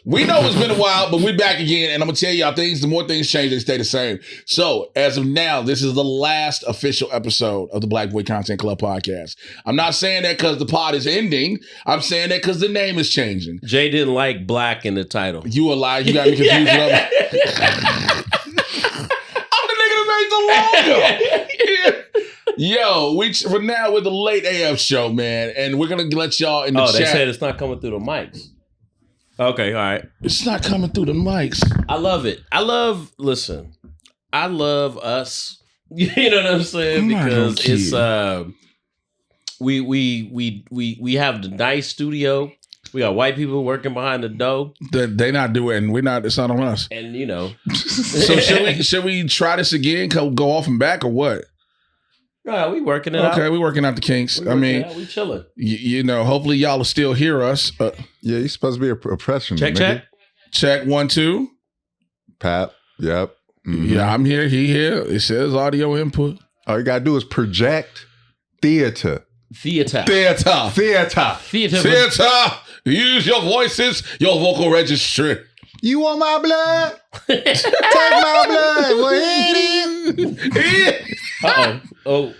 We know it's been a while, but we're back again, and I'm gonna tell y'all things. The more things change, they stay the same. So, as of now, this is the last official episode of the Black Boy Content Club podcast. I'm not saying that because the pod is ending. I'm saying that because the name is changing. Jay didn't like black in the title. You a lie. You got me confused. I'm the nigga that made the logo. Yo, we're now with the late AF show, man, and we're gonna let y'all in the chat. Oh, they said it's not coming through the mics. Okay, all right. It's not coming through the mics. I love it. I love us. You know what I'm saying? Because it's we have the nice studio. We got white people working behind the door. They not doing. We're not. It's not on us. And you know. So should we try this again? Go off and back or what? No, we working it out. Okay, we working out the kinks. I mean, we chilling. You know, hopefully y'all will still hear us. Yeah, you're supposed to be a professional. Check 1 2. Papp. Yep. Mm-hmm. Yeah, I'm here. He here. It says audio input. All you gotta do is project theater. Theater. Use your voices, your vocal registry. You want my blood? Take my blood. Well, Uh-oh. Oh,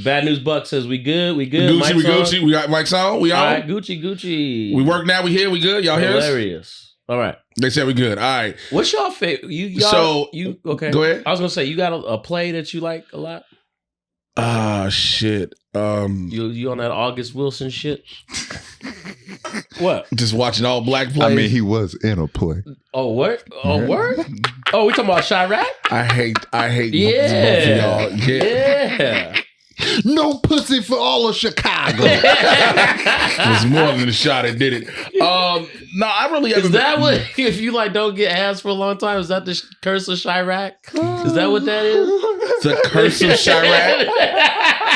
Bad News Buck says we good. Gucci. We got mics on. We on. All right, Gucci. We work now. We here. We good. Y'all hear us? Hilarious. All right. They said we good. All right. What's your favorite? You okay? Go ahead. I was gonna say you got a play that you like a lot. Shit. You on that August Wilson shit? What? Just watching all black plays. I mean, he was in a play. Oh, what? Oh, word? Oh, we talking about Chirac? I hate Yeah. both of y'all. Yeah. No pussy for all of Chicago. It was more than a shot that did it. No, I really is that what? If you like don't get ass for a long time, is that the curse of Chirac? Is that what that is? The curse of Chirac.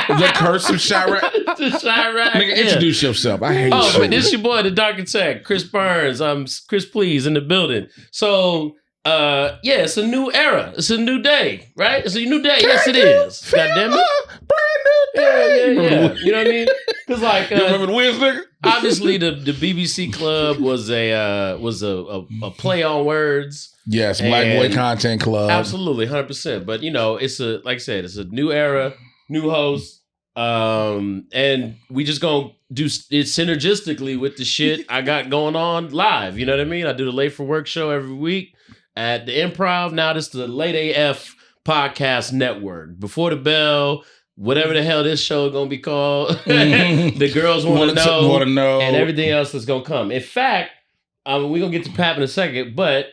The curse of Chirac. The Chirac. Nigga, introduce yourself. I hate you. Oh, but this your boy, the Dark Attack, Chris Burns. I'm Chris Please in the building. So, yeah, it's a new era. It's a new day, right? It's a new day. Yes, it is. God damn it. Brand new day. Yeah. You know what I mean? Because like, you remember the Wiz nigga? Obviously, the BBC Club was a play on words. Yes, Black Boy Content Club. Absolutely, 100%. But you know, it's like I said, it's a new era, new host, and we just gonna do it synergistically with the shit I got going on live. You know what I mean? I do the Late for Work show every week at the Improv. Now this is the Late AF Podcast Network. Before the Bell. Whatever the hell this show is going to be called. The girls want to know. And everything else that's going to come. In fact, we're going to get to Papp in a second, but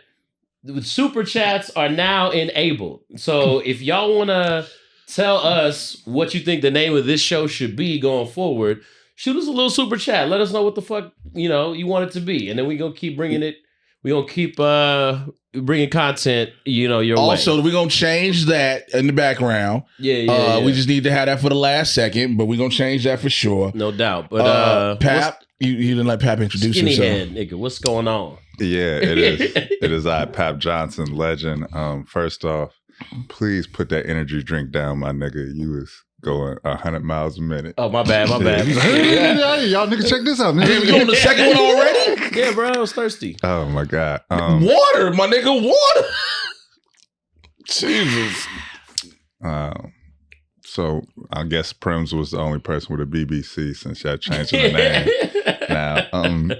the super chats are now enabled. So if y'all want to tell us what you think the name of this show should be going forward, shoot us a little super chat. Let us know what the fuck, you want it to be. And then we're going to keep bringing it. We're going to keep bringing content, your way. Also, we're going to change that in the background. Yeah. We just need to have that for the last second, but we're going to change that for sure. No doubt. But Papp, you didn't let Papp introduce skinny himself. Head, nigga, what's going on? Yeah, it is. It is I, Papp Johnson, legend. First off, please put that energy drink down, my nigga. You was going 100 miles a minute. Oh, my bad. Hey, y'all niggas check this out. Damn, you on the second one already? Yeah, bro, I was thirsty. Oh, my God. Water, my nigga, water. Jesus. So I guess Prims was the only person with a BBC since y'all changed the name. Now, I'm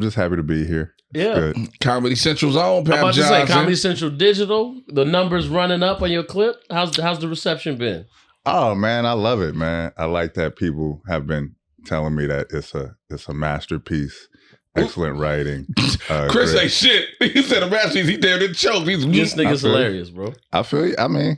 just happy to be here. Yeah. Good. Comedy Central's own Papp I'm about Johnson. to say Comedy Central Digital. The numbers running up on your clip. How's the reception been? Oh man, I love it, man. I like that people have been telling me that it's a masterpiece. Excellent writing. Chris ain't shit. He said a masterpiece. He damn near choked. This nigga's hilarious, bro. I feel you. I mean,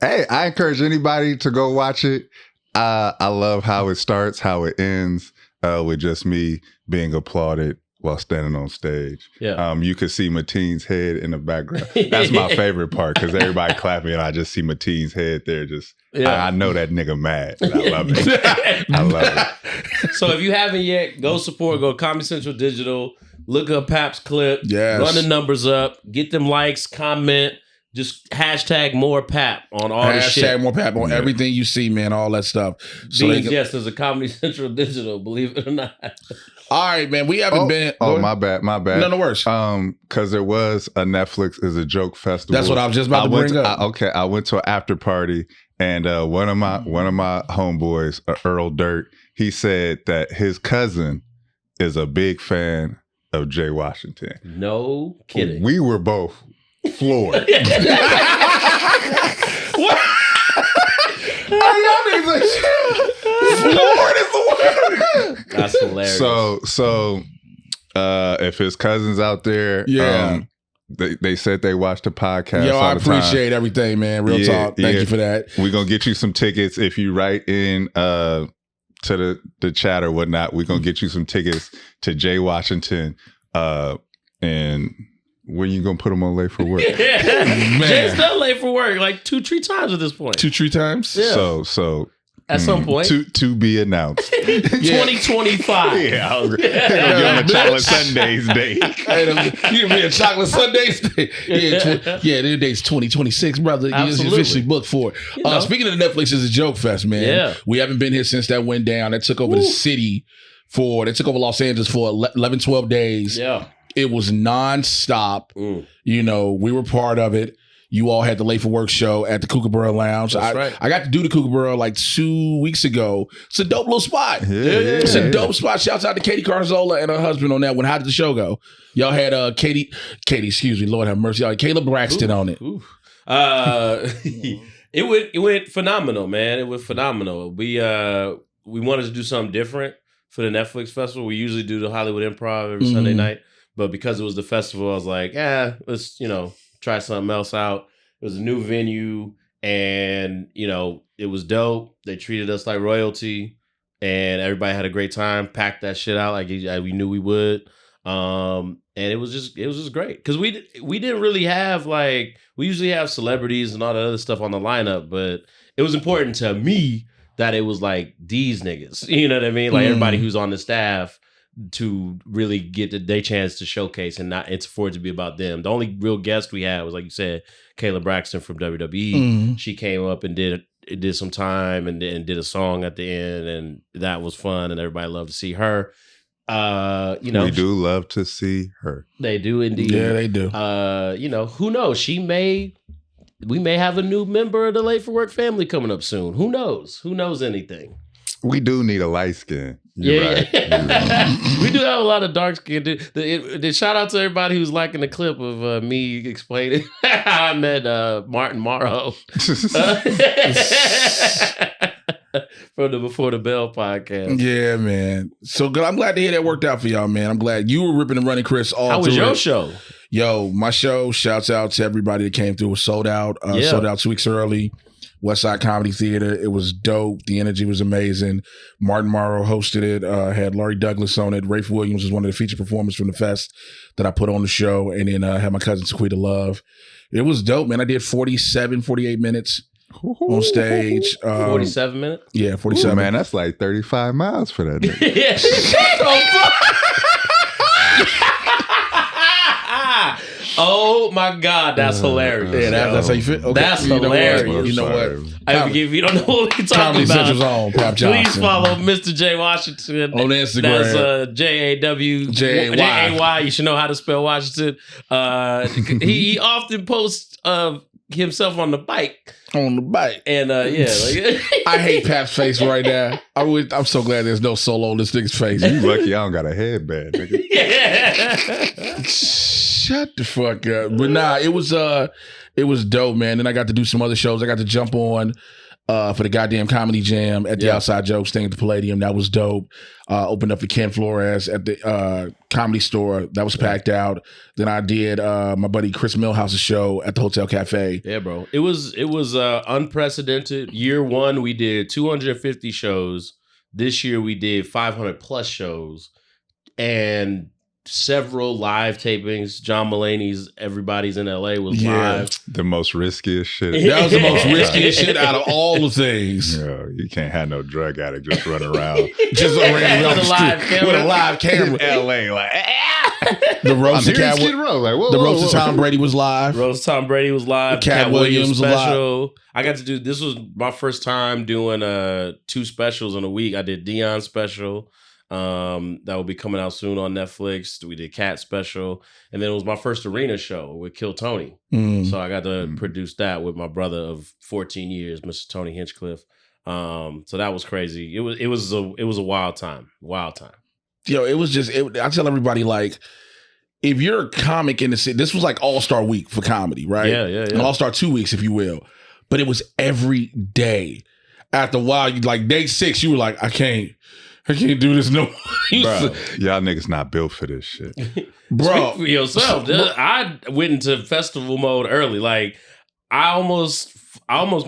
hey, I encourage anybody to go watch it. I love how it starts, how it ends, with just me being applauded while standing on stage. Yeah. You could see Mateen's head in the background. That's my favorite part because everybody clapping and I just see Mateen's head there. Just I know that nigga mad. And I love it. I love it. So if you haven't yet, go support. Go Comedy Central Digital. Look up Papp's clip. Yes. Run the numbers up. Get them likes. Comment. Just hashtag more Papp on all the shit. Hashtag more Papp on everything you see, man. All that stuff. Being yes, there's a Comedy Central Digital, believe it or not. All right, man. We haven't been. Oh, my bad. No worse. Because there was a Netflix is a joke festival. That's what I was just about to bring up. I went to an after party, and one of my homeboys, Earl Dirt, he said that his cousin is a big fan of Jay Washington. No kidding. We were both floored. What? Y'all niggas floored is the word. That's hilarious. So if his cousins out there, they said they watched the podcast. Yo, all I the time. appreciate everything, man. Real talk. Thank you for that. We're gonna get you some tickets if you write in to the chat or whatnot. We're gonna get you some tickets to Jay Washington. And when you gonna put him on late for work? Man. Jay's done late for work like 2-3 times at this point. 2-3 times? Yeah. So at some point. To be announced. 2025. Yeah, I was gonna give him a chocolate Sundays day. You be a chocolate Sundays day. Yeah, their date's 2026, brother. You're officially booked for it. Speaking of the Netflix is a joke fest, man. Yeah. We haven't been here since that went down. That took over the city they took over Los Angeles for 11, 12 days. Yeah. It was nonstop. You know, we were part of it. You all had the Late for Work show at the Kookaburra Lounge. That's right. I got to do the Kookaburra like 2 weeks ago. It's a dope little spot. It's a dope spot. Shouts out to Katie Carzola and her husband on that one. How did the show go? Y'all had Katie, excuse me, Lord have mercy. Y'all had Caleb Braxton on it. It went phenomenal, man. It was phenomenal. We wanted to do something different for the Netflix festival. We usually do the Hollywood Improv every Sunday night. But because it was the festival, I was like, let's, try something else out. It was a new venue and, it was dope. They treated us like royalty and everybody had a great time, packed that shit out like we knew we would. And it was just great. Because we didn't really have we usually have celebrities and all that other stuff on the lineup, but it was important to me that it was like these niggas, you know what I mean? Like everybody who's on the staff to really get their chance to showcase and not it's for it to be about them. The only real guest we had was, like you said, Kayla Braxton from WWE. She came up and did some time and did a song at the end, and that was fun, and everybody loved to see her. We do love to see her. They do indeed. Yeah, they do. Who knows? We may have a new member of the Late for Work family coming up soon. Who knows? Who knows anything? We do need a light skin. Right. We do have a lot of dark skin. The shout out to everybody who's liking the clip of me explaining how I met Martin Morrow from the Before the Bell podcast. Yeah, man. So good. I'm glad to hear that worked out for y'all, man. I'm glad you were ripping and running, Chris. How was your show? Yo, my show. Shouts out to everybody that came through. It was sold out. Sold out 2 weeks early. Westside Comedy Theater. It was dope. The energy was amazing. Martin Morrow hosted it. Had Laurie Douglas on it. Rafe Williams was one of the feature performers from the fest that I put on the show. And then had my cousin Sequita Love. It was dope, man. I did 48 minutes on stage. 47 minutes? Yeah, 47. Ooh, man, that's like 35 miles for that nigga. Yeah. Shut the fuck. Oh my God, that's hilarious. Yeah, that's how you feel. Okay. That's hilarious. You know what? If you don't know what we're talking Comedy about, Central's on, Papp Johnson. Please follow Mr. J Washington on Instagram. That's Jay. You should know how to spell Washington. He often posts himself on the bike. On the bike. And I hate Papp's face right now. I'm so glad there's no solo on this nigga's face. You lucky I don't got a headband, nigga. Yeah. Shut the fuck up. But nah, it was dope, man. Then I got to do some other shows. I got to jump on for the goddamn Comedy Jam at the Outside Jokes thing at the Palladium. That was dope. Opened up for Ken Flores at the Comedy Store. That was packed out. Then I did my buddy Chris Millhouse's show at the Hotel Cafe. Yeah, bro. It was unprecedented. Year one, we did 250 shows. This year, we did 500 plus shows. And several live tapings. John Mulaney's Everybody's in LA was live. The most riskiest shit. That was the most riskiest shit out of all the things. Yeah, you can't have no drug addict just running around. Just around with a live camera. In LA, like, the roast of Cat the roast of Tom Brady was live. Roast of Tom Brady was live. Cat Williams special. Was live. I got to do, this was my first time doing 2 specials in a week. I did Dion's special. that will be coming out soon on Netflix. We did Cat Special, and then it was my first arena show with Kill Tony. So I got to produce that with my brother of 14 years, Mr. Tony Hinchcliffe. So that was crazy. It was a wild time. Yo, it was just. I tell everybody, like, if you're a comic in the city, this was like All-Star Week for comedy, right? Yeah. An All-Star 2 weeks, if you will. But it was every day. After a while, you like day 6, you were like, I can't do this no more. Bro, y'all niggas not built for this shit. Bro. Speak for yourself. I went into festival mode early. Like, I almost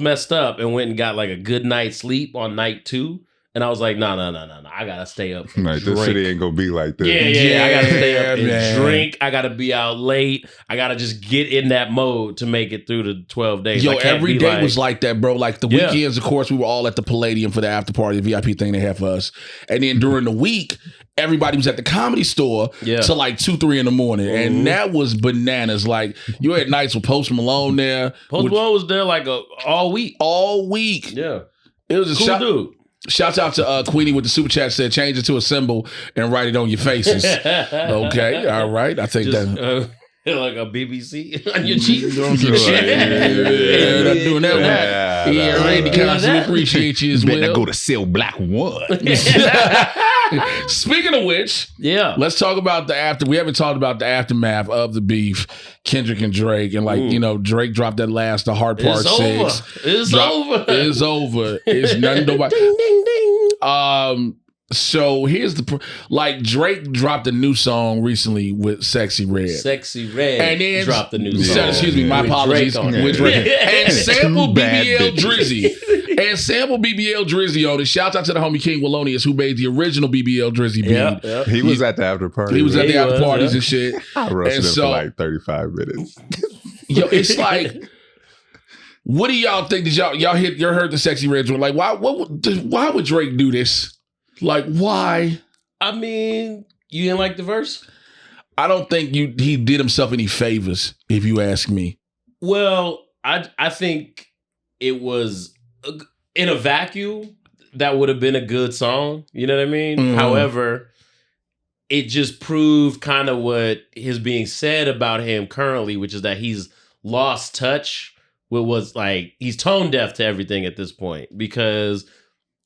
messed up and went and got like a good night's sleep on night 2. And I was like, no. I gotta stay up. Like, this city ain't gonna be like this. Yeah. I gotta stay up and drink. I gotta be out late. I gotta just get in that mode to make it through the 12 days. Yo, every day was like that, bro. Like the weekends, of course, we were all at the Palladium for the after party, the VIP thing they had for us. And then during the week, everybody was at the Comedy Store till like 2-3 in the morning. And that was bananas. Like, you had nights with Post Malone there. Post Malone was there like all week. All week. Yeah. It was a cool dude. Shouts out to Queenie with the super chat, said change it to a symbol and write it on your faces. Okay, all right. I think that like a BBC on your cheek. Don't get shit. Yeah, not doing that. Yeah, Randy constantly appreciate you as well. Better go to Cell Black 1. Speaking of which, let's talk about the after. We haven't talked about the aftermath of the beef, Kendrick and Drake, and like Drake dropped that the Hard Part 6. It's over. It's over. It's nothing nobody. Ding, ding. So here's Drake dropped a new song recently with Sexy Red. Sexy Red and then dropped the new song. Excuse me, my apologies. With Drake. And sample BBL Drizzy. And sample BBL Drizzy on it. Shout out to the homie King Wallonius who made the original BBL Drizzy beat. Yep. He was at the after party. He was at the after parties and shit. I roasted him for like 35 minutes. Yo, it's like, what do y'all think? Did y'all heard the Sexy Red joint? Like, why would Drake do this? Like, why? I mean, you didn't like the verse? I don't think he did himself any favors, if you ask me. Well, I think it was in a vacuum that would have been a good song. You know what I mean? However, it just proved kind of what is being said about him currently, which is that he's lost touch with what's like, he's tone deaf to everything at this point because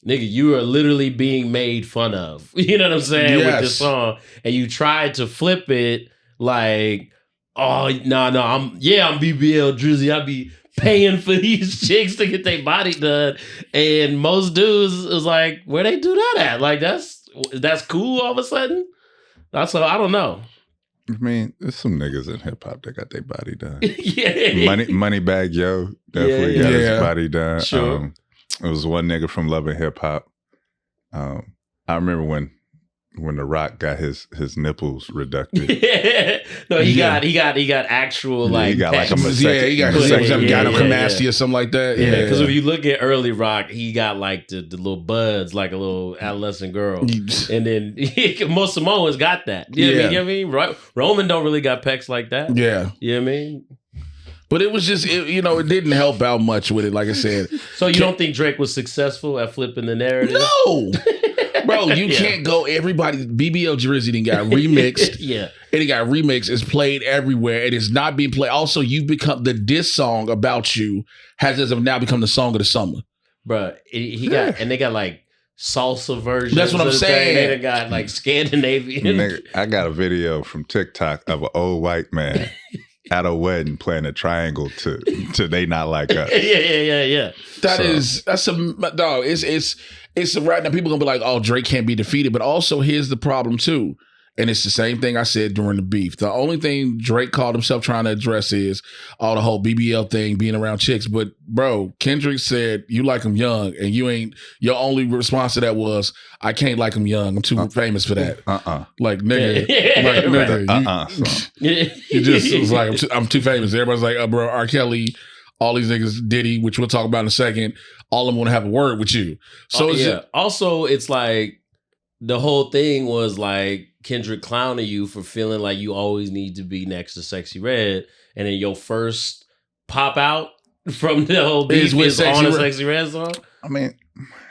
nigga, you are literally being made fun of. You know what I'm saying? Yes. With this song. And you tried to flip it like, oh, no, I'm BBL Drizzy. I be paying for these chicks to get their body done. And most dudes is like, where they do that at? Like, that's cool all of a sudden? I don't know. I mean, there's some niggas in hip hop that got their body done. Moneybag Yo definitely got his body done. Sure. It was one nigga from Love and Hip Hop. I remember when The Rock got his nipples reducted. No, he got actual like he got like a he got gynecomastia or something like that. Yeah, because if you look at early Rock, he got like the little buds, like a little adolescent girl, and then most Samoans got that. You know what I mean? Right? Roman don't really got pecs like that. Yeah, you know what I mean? But it was just, it didn't help out much with it, like I said. So you don't think Drake was successful at flipping the narrative? No! Bro, you can't go, everybody, BBL Drizzy done got remixed. And it got remixed. It's played everywhere. It is not being played. Also, you've become, the diss song about you has as of now become the song of the summer. Bro, they got like salsa versions. That's what I'm saying. They done got like Scandinavian. Nigga, I got a video from TikTok of an old white man at a wedding playing a triangle to They Not Like Us. Yeah. That's a dog. It's right now. People gonna be like, oh, Drake can't be defeated. But also, here's the problem too. And it's the same thing I said during the beef. The only thing Drake called himself trying to address is all the whole BBL thing, being around chicks. But bro, Kendrick said you like them young, and you ain't. Your only response to that was, I can't like them young. I'm too famous for that. Like nigga, you just was like, I'm too famous. Everybody's like, bro, R. Kelly, all these niggas, Diddy, which we'll talk about in a second. All of them want to have a word with you. So also, it's like the whole thing was like Kendrick clowning you for feeling like you always need to be next to Sexy Red, and then your first pop out from the whole beef is on a Sexy Red song. I mean,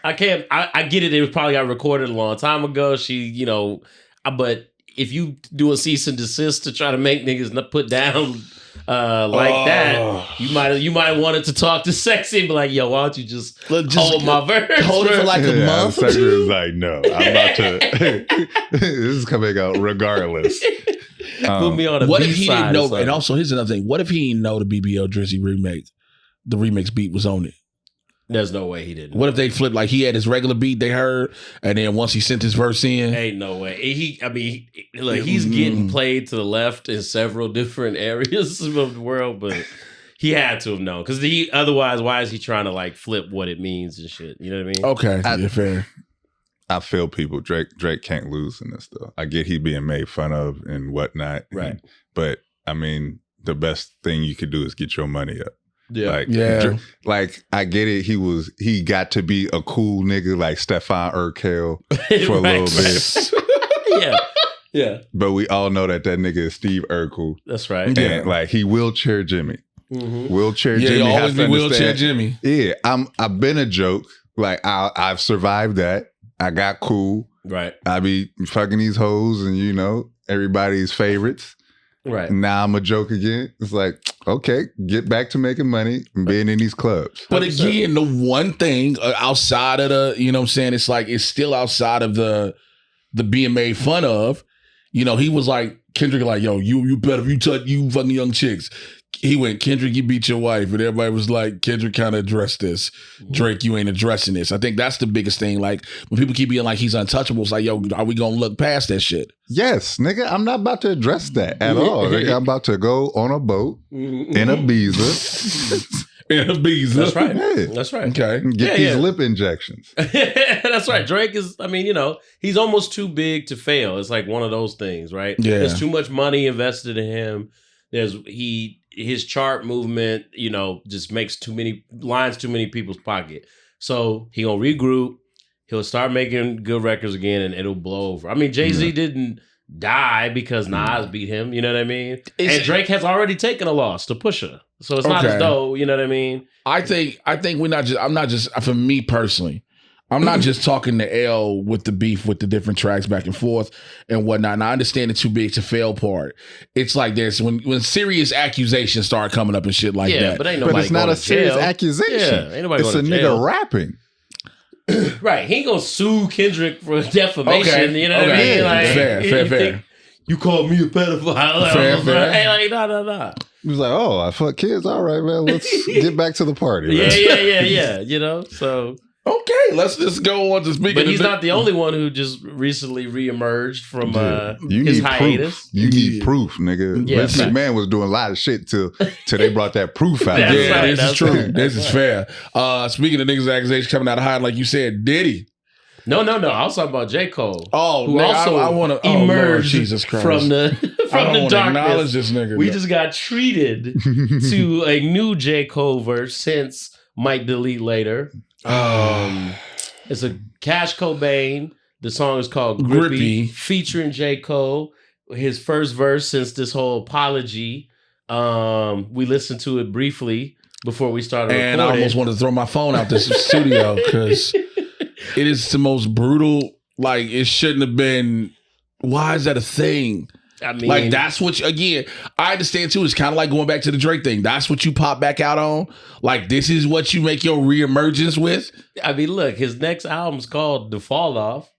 I can't. I get it. It was probably got recorded a long time ago. She, but if you do a cease and desist to try to make niggas not put down like that, you might want it to talk to Sexy and be like, yo, why don't you just hold my verse? Hold it for like a month. Sexy was like, no, I'm about to. This is coming out regardless. Put me on a what if B he side didn't know? or something. And also, here's another thing. What if he didn't know the BBL Drizzy remake? The remix beat was on it. There's no way he didn't. What if they flipped like he had his regular beat they heard, and then once he sent his verse in, ain't no way. He's getting played to the left in several different areas of the world, but he had to have known because otherwise, why is he trying to like flip what it means and shit? You know what I mean? Okay, yeah, fair. I feel people. Drake can't lose in this though. I get he being made fun of and whatnot, right? But I mean, the best thing you could do is get your money up. Yeah. Like I get it. He got to be a cool nigga like Stefan Urkel for a little bit. Yeah. But we all know that nigga is Steve Urkel. That's right. And like he wheelchair Jimmy. Mm-hmm. Wheelchair Yeah, Jimmy. you always be wheelchair Jimmy. Yeah, I've been a joke. Like I've survived that. I got cool. Right. I be fucking these hoes and everybody's favorites. Right. Now I'm a joke again. It's like, okay, get back to making money and being in these clubs. But again, the one thing outside of the, you know what I'm saying, it's like, it's still outside of the being made fun of. He was like, Kendrick like, yo, you better, you fucking young chicks. He went, Kendrick, you beat your wife. And everybody was like, Kendrick kind of addressed this. Drake, you ain't addressing this. I think that's the biggest thing. Like, when people keep being like, he's untouchable, it's like, yo, are we going to look past that shit? Yes, nigga, I'm not about to address that at all. Nigga, I'm about to go on a boat in Ibiza. In Ibiza. That's right. Yeah. That's right. Okay. Get these lip injections. That's right. Drake is, he's almost too big to fail. It's like one of those things, right? Yeah. There's too much money invested in him. His chart movement, just makes too many people's pocket. So he gonna regroup. He'll start making good records again, and it'll blow over. I mean, Jay-Z didn't die because Nas beat him. You know what I mean? And Drake has already taken a loss to Pusha, so it's not as though you know what I mean. I think I'm not just for me personally. I'm not just talking the L with the beef with the different tracks back and forth and whatnot. And I understand the too big to fail part. It's like there's when serious accusations start coming up and shit like that. But ain't nobody. But it's not a serious accusation. Yeah, ain't nobody. It's a nigga rapping. Right. He ain't gonna sue Kendrick for defamation. Okay. You know what I mean? Like, fair. You called me a pedophile. Fair. Hey, like, nah. He was like, oh, I fuck kids. All right, man. Let's get back to the party. Man. Yeah. So. Okay, let's just go on to speaking. But he's not the only one who just recently reemerged from his hiatus. Proof. You need proof, nigga. Yeah, Vince McMahon was doing a lot of shit till they brought that proof out. That's right, this is true. This is fair. Speaking of niggas' accusations coming out of hiding, like you said, Diddy. No. I was talking about J.Cole. Oh, who also I want to emerged Jesus Christ. from the darkness. Acknowledge this nigga. We just got treated to a new J. Cole verse since Might Delete Later. It's a Cash Cobain. The song is called Grippy, featuring J. Cole. His first verse since this whole apology. We listened to it briefly before we started recording. And I almost wanted to throw my phone out this studio because it is the most brutal. Like, it shouldn't have been. Why is that a thing? I mean, like, that's what again, I understand too. It's kind of like going back to the Drake thing. That's what you pop back out on. Like, this is what you make your reemergence with. I mean, look, his next album's called The Fall Off.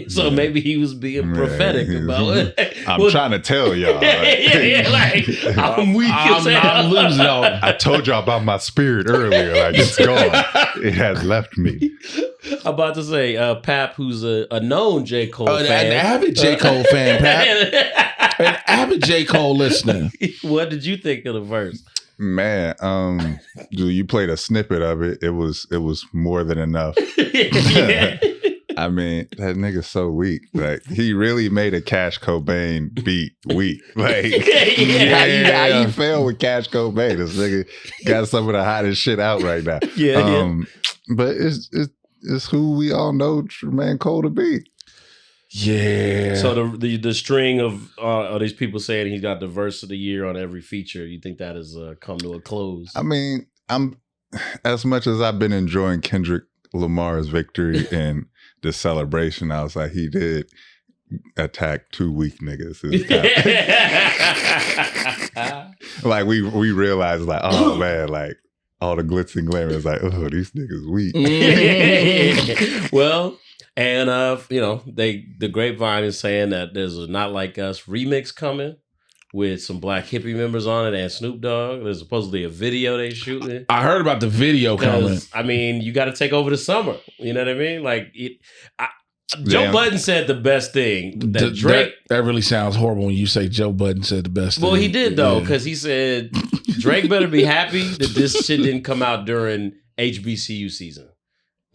So maybe he was being prophetic about it. I'm trying to tell y'all. Like, I'm weak as hell. I'm losing y'all. I told y'all about my spirit earlier. Like, it's gone. It has left me. I'm about to say, Papp, who's a known J. Cole fan. An avid J. Cole fan, Papp. An avid J. Cole listener. What did you think of the verse? Man, dude, you played a snippet of it. It was more than enough. I mean, that nigga's so weak. Like, he really made a Cash Cobain beat weak. Like, how you fail with Cash Cobain? This nigga got some of the hottest shit out right now. But it's who we all know Tremaine Cole to be. Yeah. So the string of these people saying he got the verse of the year on every feature, you think that has come to a close? I mean, I'm as much as I've been enjoying Kendrick Lamar's victory and the celebration, I was like, he did attack 2 weak niggas. Like we realized, like, oh man, like all the glitz and glamour is like, oh, these niggas weak. Well, and the grapevine is saying that there's a Not Like Us remix coming with some Black Hippie members on it and Snoop Dogg. There's supposedly a video they shooting. I heard about the video coming. I mean, you got to take over the summer. You know what I mean? Like Joe Budden said the best thing that Drake. That really sounds horrible when you say Joe Budden said the best thing. Well, he did though, because he said Drake better be happy that this shit didn't come out during HBCU season.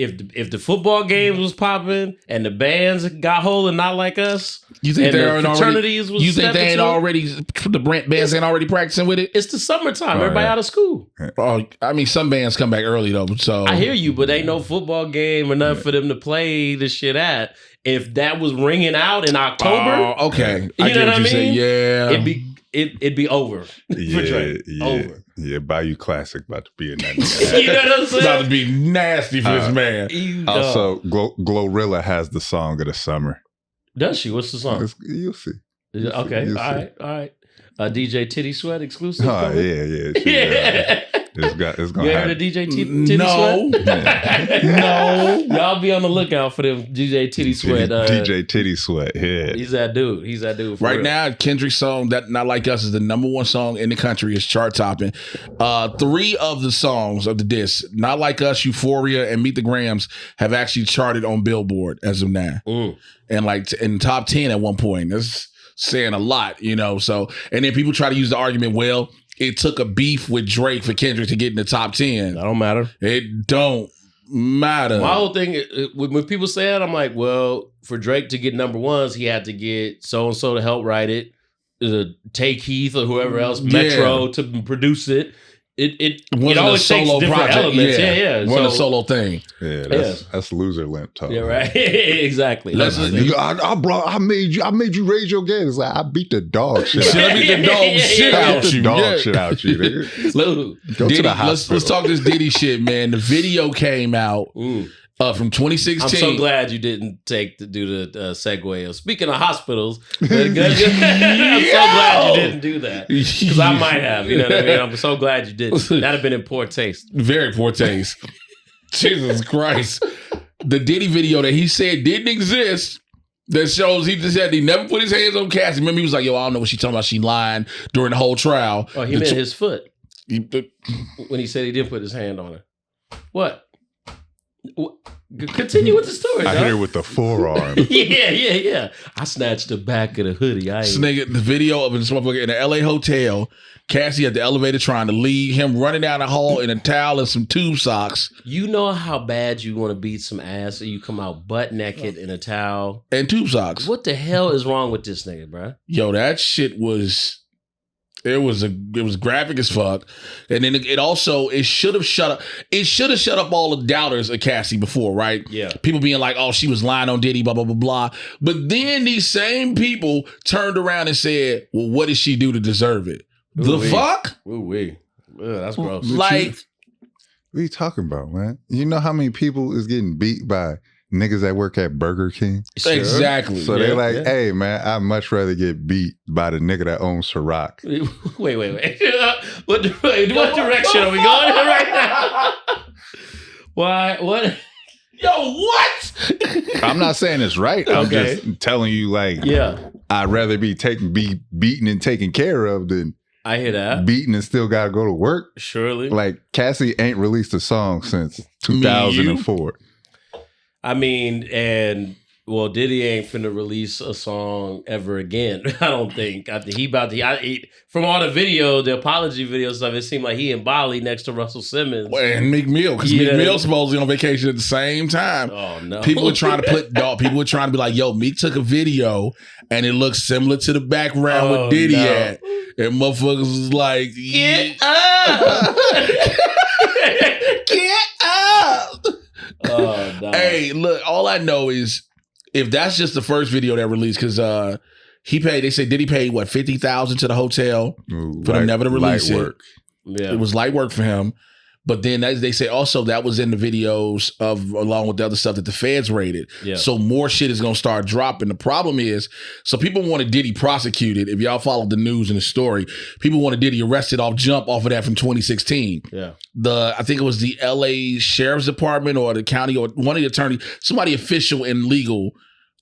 If the football games was popping and the bands got hold of Not Like Us, you think the fraternities was you think they ain't already the bands ain't already practicing with it? It's the summertime. Everybody out of school. Oh, I mean, some bands come back early though. So I hear you, but ain't no football game or nothing for them to play the shit at. If that was ringing out in October, okay, you know what I mean? Yeah, it'd be over for Drake. Over. Yeah, Bayou Classic about to be in that. You know what I'm saying? About to be nasty for this man. Also, Glorilla has the song of the summer. Does she? What's the song? You'll see. Okay, You'll all see. right. DJ Titty Sweat exclusive. Oh yeah. It's gonna you happen. heard of DJ Titty Sweat? No. Y'all be on the lookout for them DJ Titty Sweat. DJ Titty Sweat. Yeah, he's that dude. Right real. now, Kendrick's song "That Not Like Us" is the #1 song in the country. It's chart topping. 3 of the songs of the disc, "Not Like Us," "Euphoria," and "Meet the Grams," have actually charted on Billboard as of now, and like in top 10 at one point. That's saying a lot, you know. So, and then people try to use the argument, well, it took a beef with Drake for Kendrick to get in the top 10. That don't matter. It don't matter. My whole thing, when people say that, I'm like, well, for Drake to get #1s, he had to get so-and-so to help write it, Take Heath or whoever else, Metro to produce it. It always takes different project. Elements. Yeah. One a solo thing. Yeah, that's loser limp talk. Yeah, right. Exactly. I made you raise your game. It's like I beat the dog shit. I beat the dog shit out you. Dog shit out you. Nigga. Go Diddy, to the hospital. Let's talk this Diddy shit, man. The video came out. From 2016. I'm so glad you didn't do the segue of speaking of hospitals. I'm so glad you didn't do that because I might have. You know what I mean? I'm so glad you didn't. That'd have been in poor taste. Very poor taste. Jesus Christ! The Diddy video that he said didn't exist. That shows he just said he never put his hands on Cassie. Remember, he was like, "Yo, I don't know what she talking about. She lying during the whole trial." Oh, he meant his foot when he said he didn't put his hand on her. What? Continue with the story. I hit her with the forearm. Yeah. I snatched the back of the hoodie. The video of this motherfucker in an LA hotel. Cassie at the elevator trying to leave. Him running down the hall in a towel and some tube socks. You know how bad you want to beat some ass and you come out butt naked in a towel and tube socks. What the hell is wrong with this nigga, bro? Yo, that shit was. It was graphic as fuck, and then it should have shut up. It should have shut up all the doubters of Cassie before, right? Yeah, people being like, "Oh, she was lying on Diddy," blah blah blah blah. But then these same people turned around and said, "Well, what did she do to deserve it?" Fuck? Ooh-wee. That's gross. Like, what are you talking about, man? You know how many people is getting beat by niggas that work at Burger King? Sure. Exactly. So they're like, hey, man, I'd much rather get beat by the nigga that owns Ciroc. Wait. What direction are we going in right now? Why? What? Yo, what? I'm not saying it's right. I'm just telling you, like, I'd rather be beaten and taken care of than I hear that. Beaten and still got to go to work. Surely. Like, Cassie ain't released a song since 2004. I mean, and well, Diddy ain't finna release a song ever again. I don't think. I think from all the video, the apology video stuff, it seemed like he in Bali next to Russell Simmons. And Meek Mill, because Meek Mill's supposedly on vacation at the same time. Oh no! People were trying to be like, "Yo, Meek took a video and it looks similar to the background with Diddy at," and motherfuckers was like, "Get up, get up." Oh, no. Hey, look, all I know is if that's just the first video that released, because they said Diddy paid what, $50,000 to the hotel for them never to release it. Yeah. It was light work for him. But then as they say also that was in the videos of along with the other stuff that the feds raided. Yeah. So more shit is gonna start dropping. The problem is, so people wanted Diddy prosecuted. If y'all followed the news and the story, people wanted Diddy arrested off of that from 2016. Yeah. I think it was the LA Sheriff's Department or the county or one of the attorneys, somebody official and legal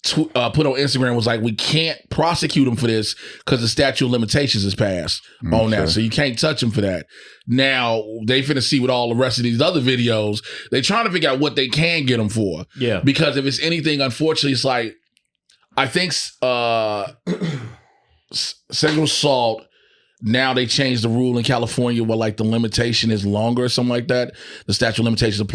put on Instagram was like, we can't prosecute him for this because the statute of limitations is passed on that. So you can't touch him for that. Now they finna see with all the rest of these other videos, they trying to figure out what they can get him for. Yeah. Because if it's anything, unfortunately, it's like, I think sexual assault, now they changed the rule in California where like the limitation is longer or something like that. The statute of limitations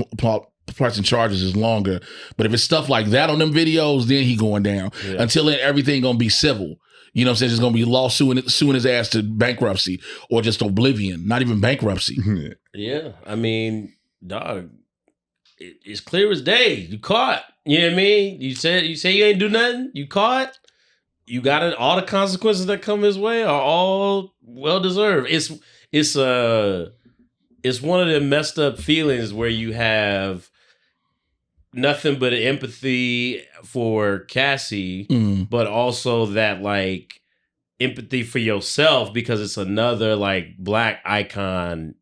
pressing charges is longer. But if it's stuff like that on them videos, then he going down. Yeah. Until then, everything gonna be civil. You know what I'm saying? It's gonna be lawsuit suing his ass to bankruptcy or just oblivion, not even bankruptcy. Yeah. I mean, dog, it's clear as day. You caught. You know what I mean? You say you ain't do nothing. You caught. You got it. All the consequences that come his way are all well deserved. It's one of the messed up feelings where you have nothing but empathy for Cassie, but also that like empathy for yourself because it's another like black icon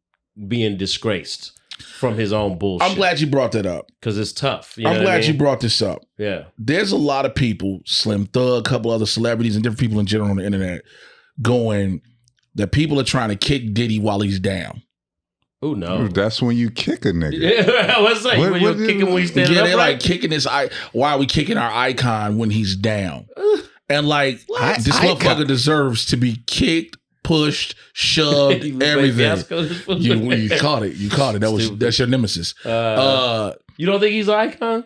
being disgraced from his own bullshit. I'm glad you brought that up. Because it's tough. I'm glad you brought this up. Yeah. There's a lot of people, Slim Thug, a couple other celebrities and different people in general on the internet going that people are trying to kick Diddy while he's down. Oh no! That's when you kick a nigga. Yeah, what's that? When you're kicking when he's standing up, they're like kicking this. Why are we kicking our icon when he's down? And like this motherfucker deserves to be kicked, pushed, shoved, everything. You caught it. You caught it. That's your nemesis. You don't think he's an icon?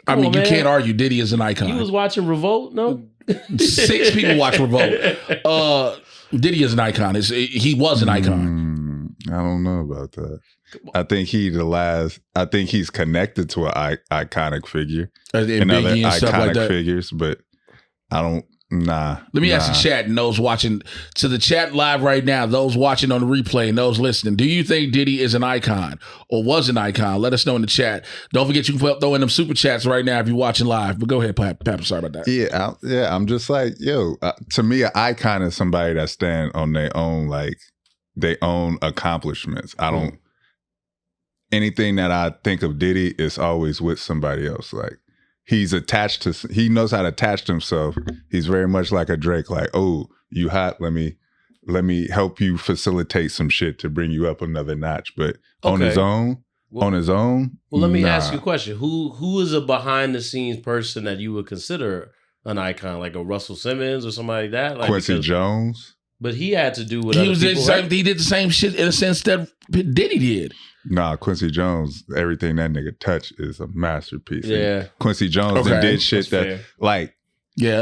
I mean, you can't argue Diddy is an icon. You was watching Revolt, no? 6 people watch Revolt. Diddy is an icon. He was an icon. I don't know about that. I think I think he's connected to an iconic figure and other iconic figures, but I don't. Nah. Let me ask the chat and those watching, to the chat live right now, those watching on the replay and those listening, do you think Diddy is an icon or was an icon? Let us know in the chat. Don't forget you can throw in them super chats right now if you're watching live. But go ahead, Papp. Sorry about that. Yeah. I'm just like, to me, an icon is somebody that stand on their own, like their own accomplishments. I don't. Anything that I think of Diddy is always with somebody else. Like. He knows how to attach himself. He's very much like a Drake, like, oh, you hot, let me help you facilitate some shit to bring you up another notch. But on his own. Well, let me ask you a question. Who is a behind the scenes person that you would consider an icon, like a Russell Simmons or somebody like that? Like Quincy Jones. But he had to do what he did the same shit in a sense that Diddy did. Nah, Quincy Jones, everything that nigga touched is a masterpiece. Yeah. And Quincy Jones did shit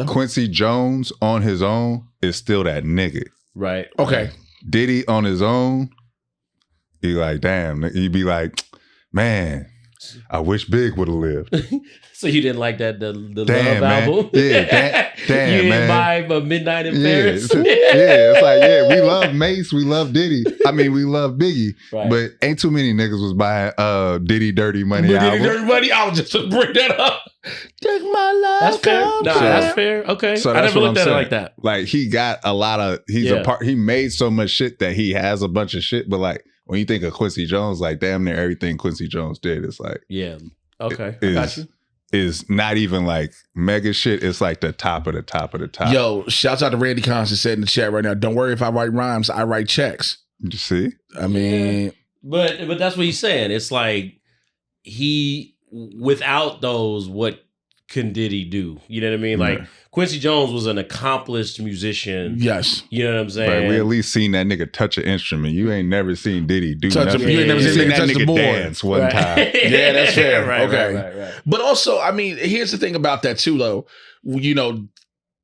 Quincy Jones on his own is still that nigga. Right. Okay. Diddy on his own, you like, damn, you be like, man, I wish Big would have lived. So you didn't like that the Love man. album? Yeah, damn, you didn't man. buy Midnight in Paris? It's like, we love Mace, we love Diddy. I mean, we love Biggie, but ain't too many niggas was buying Diddy Dirty Money album. Diddy Dirty Money, I was just to bring that up. Take my life. That's fair. That's fair. Okay. So I never looked at it like that. Like he got a lot of, he made so much shit that he has a bunch of shit, but like when you think of Quincy Jones, like damn near everything Quincy Jones did, it's like, yeah. Okay. I got you. Is not even like mega shit. It's like the top of the top of the top. Yo, shouts out to Randy Constant said in the chat right now. Don't worry if I write rhymes, I write checks. You see? I mean, but that's what he's saying. It's like he without those, what can Diddy do? You know what I mean? Like Quincy Jones was an accomplished musician. Yes. You know what I'm saying? Right, we at least seen that nigga touch an instrument. You ain't never seen Diddy do nothing. You ain't never seen that nigga dance one time. Yeah, that's fair. Okay. Right. But also, I mean, here's the thing about that too, though. You know,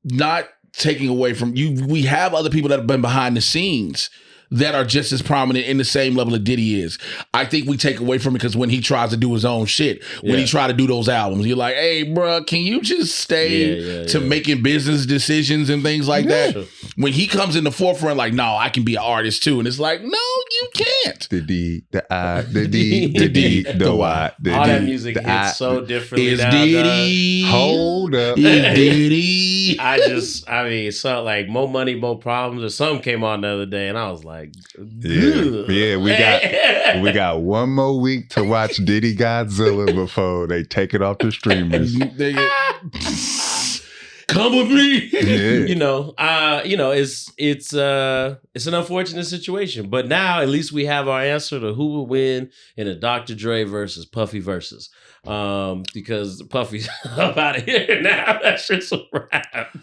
not taking away from you, we have other people that have been behind the scenes that are just as prominent in the same level that Diddy is. I think we take away from it because when he tries to do his own shit, when he try to do those albums, you're like, hey, bro, can you just stay to making business decisions and things like that? Sure. When he comes in the forefront, like, no, I can be an artist too. And it's like, no, you can't. The D, the I, the D, the D, the Y. The All D, that music the hits I. so differently It's now. Diddy. Hold up. It's Diddy. I mean, so like More Money, More Problems or something came on the other day, and I was like, Yeah, we got one more week to watch Diddy Godzilla before they take it off the streamers. Come with me. Yeah. It's an unfortunate situation, but now at least we have our answer to who will win in a Dr. Dre versus Puffy versus. Because Puffy's up out of here now. That shit's a wrap.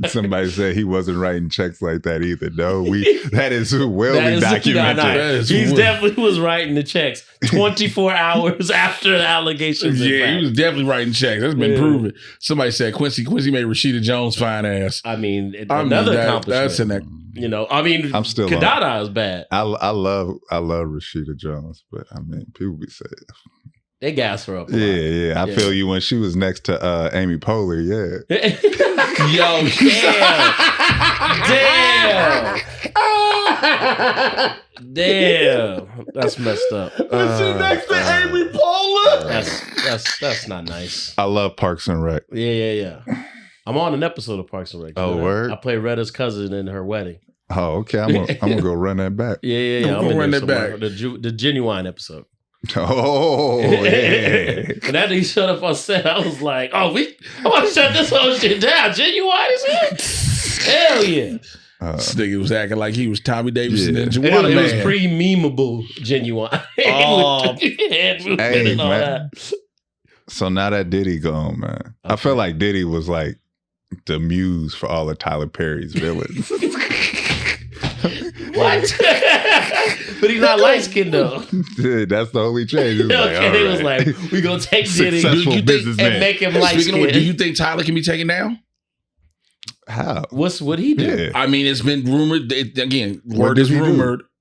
Somebody said he wasn't writing checks like that either. No, that is well documented. He definitely was writing the checks 24 hours after the allegations. Yeah, he was definitely writing checks. That's been proven. Somebody said Quincy made Rashida Jones fine ass. I mean, another accomplishment. That's in that. I'm still Kadada is bad. I love Rashida Jones, but I mean, people be saying. They gas her up. Yeah. I feel you when she was next to Amy Poehler. Yeah. Yo, damn. That's messed up. Was she next to Amy Poehler? That's not nice. I love Parks and Rec. Yeah. I'm on an episode of Parks and Rec. Oh, word? I play Retta's cousin in her wedding. Oh, okay. I'm gonna go run that back. Yeah. I'm gonna run that back. The Genuine episode. Oh, yeah. And after he shut up on set, I was like, I want to shut this whole shit down. Genuine is here? Hell yeah. This nigga was acting like he was Tommy Davidson and It Juwan was pre-memeable Genuine. Head movement and all man. that. So now that Diddy gone, man. Okay. I feel like Diddy was like the muse for all of Tyler Perry's villains. What? But he's not light skinned though. Dude, that's the only change. It was like, we gonna take Diddy and make him light skinned. Do you think Tyler can be taken down? How? What he do? Yeah. I mean, it's been rumored. Word is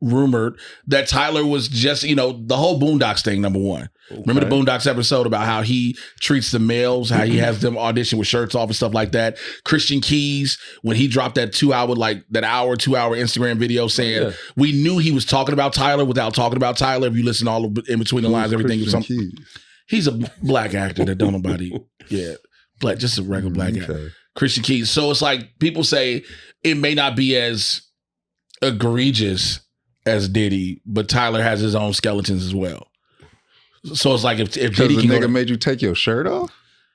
rumored that Tyler was just, the whole Boondocks thing, number one. Okay. Remember the Boondocks episode about how he treats the males, how he has them audition with shirts off and stuff like that. Christian Keys, when he dropped that 2 hour Instagram video saying, we knew he was talking about Tyler without talking about Tyler. If you listen all in between the lines, everything. He's a black actor that don't nobody, just a regular black actor. Christian Keys. So it's like people say it may not be as egregious as Diddy, but Tyler has his own skeletons as well. So it's like if Diddy can nigga made you take your shirt off?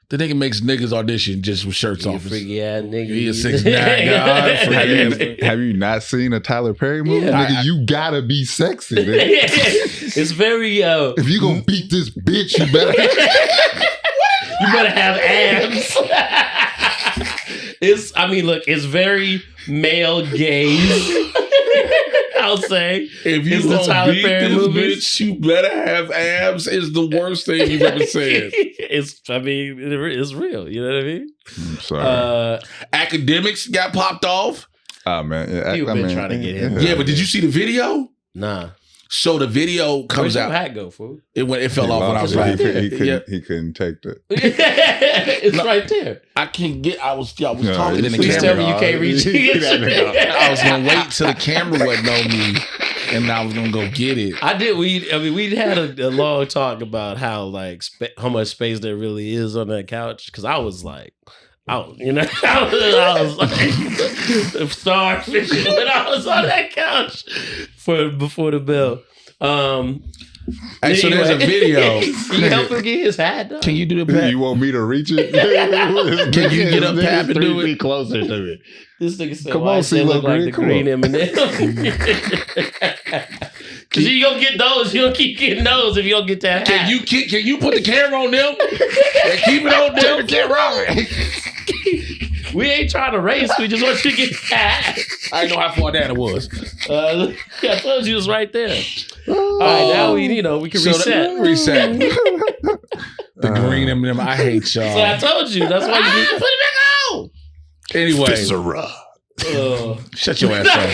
The nigga makes niggas audition just with shirts off. Freaky ass nigga. He a 6'9" guy. Have you not seen a Tyler Perry movie? Yeah, nigga, you gotta be sexy. It's very if you gonna beat this bitch, you better have abs. It's very male gaze. I'll say. If you gonna beat this bitch, you better have abs is the worst thing you've ever said. It's real. You know what I mean? I'm sorry. Akademiks got popped off. Oh, man. You've been trying to get him. Yeah, but did you see the video? Nah. So the video comes out. Where'd your hat go, fool? It fell off when I was laughing. He couldn't take it. It's right there. I can't get. I was talking in the camera. Please tell me you can't reach it. I was gonna wait till the camera wasn't on me, and I was gonna go get it. I did. We had a long talk about how how much space there really is on that couch, because I was like. I was like starfish when I was on that couch before the bell. Hey, so there's a video. Can you help him get his hat done? Can you do the Papp? You want me to reach it? Can you get up Papp and do it? 3 feet closer to me. This nigga said, "Come "Why on, they look like the green M&M?" Because you don't get those. You don't keep getting those if you don't get that hat. Can you put the camera on them? And keep it on them. Camera. We ain't trying to race. We just want you to get the hat. I didn't know how far down it was. I told you it was right there. All right, now we can reset. Reset. The green M&M. I hate y'all. So I told you. That's why you need to put it back on. Anyway. Shut your ass up.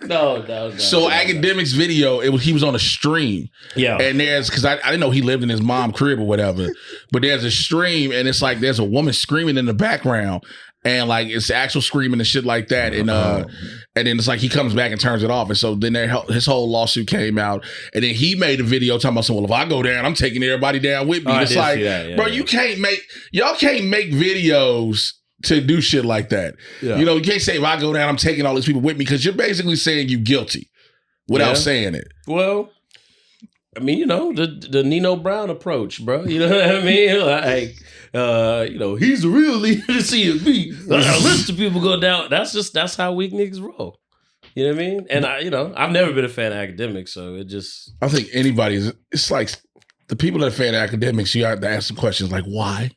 No. So Akademiks video, he was on a stream. Yeah. And because I didn't know he lived in his mom's crib or whatever, but there's a stream and it's like there's a woman screaming in the background. And like it's actual screaming and shit like that, and then it's like he comes back and turns it off, and so then his whole lawsuit came out, and then he made a video talking about, well, if I go down, I'm taking everybody down with me. It's like, bro, y'all can't make videos to do shit like that. Yeah. You know, you can't say if I go down, I'm taking all these people with me, because you're basically saying you guilty without saying it. Well, I mean, you know, the Nino Brown approach, bro. You know what I mean? Like, you know, he's a real leader to see me. A list of people go down. That's how weak niggas roll. You know what I mean? And I've never been a fan of Akademiks, so it just. I think it's like the people that are fan of Akademiks, you have to ask some questions like, why?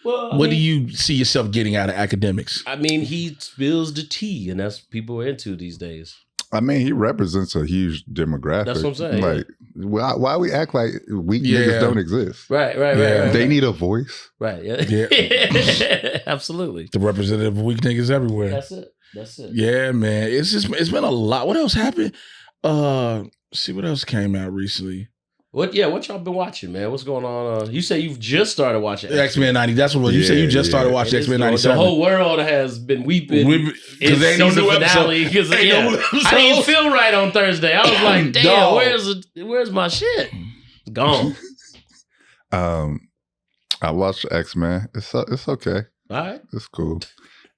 Well, what do you see yourself getting out of Akademiks? I mean, he spills the tea, and that's what people are into these days. I mean, he represents a huge demographic. That's what I'm saying. Like, why we act like weak niggas don't exist? Right. They need a voice. Right. Yeah. Absolutely. The representative of weak niggas everywhere. That's it. Yeah, man. It's been a lot. What else happened? See what else came out recently. What y'all been watching, man? What's going on? You say you've just started watching X-Men 90. That's what you say. You just started watching X-Men 97. The whole world has been weeping because they ain't no finale. Because I didn't feel right on Thursday. I was like, damn, where's my shit? It's gone. I watched X-Men. It's okay. All right, it's cool.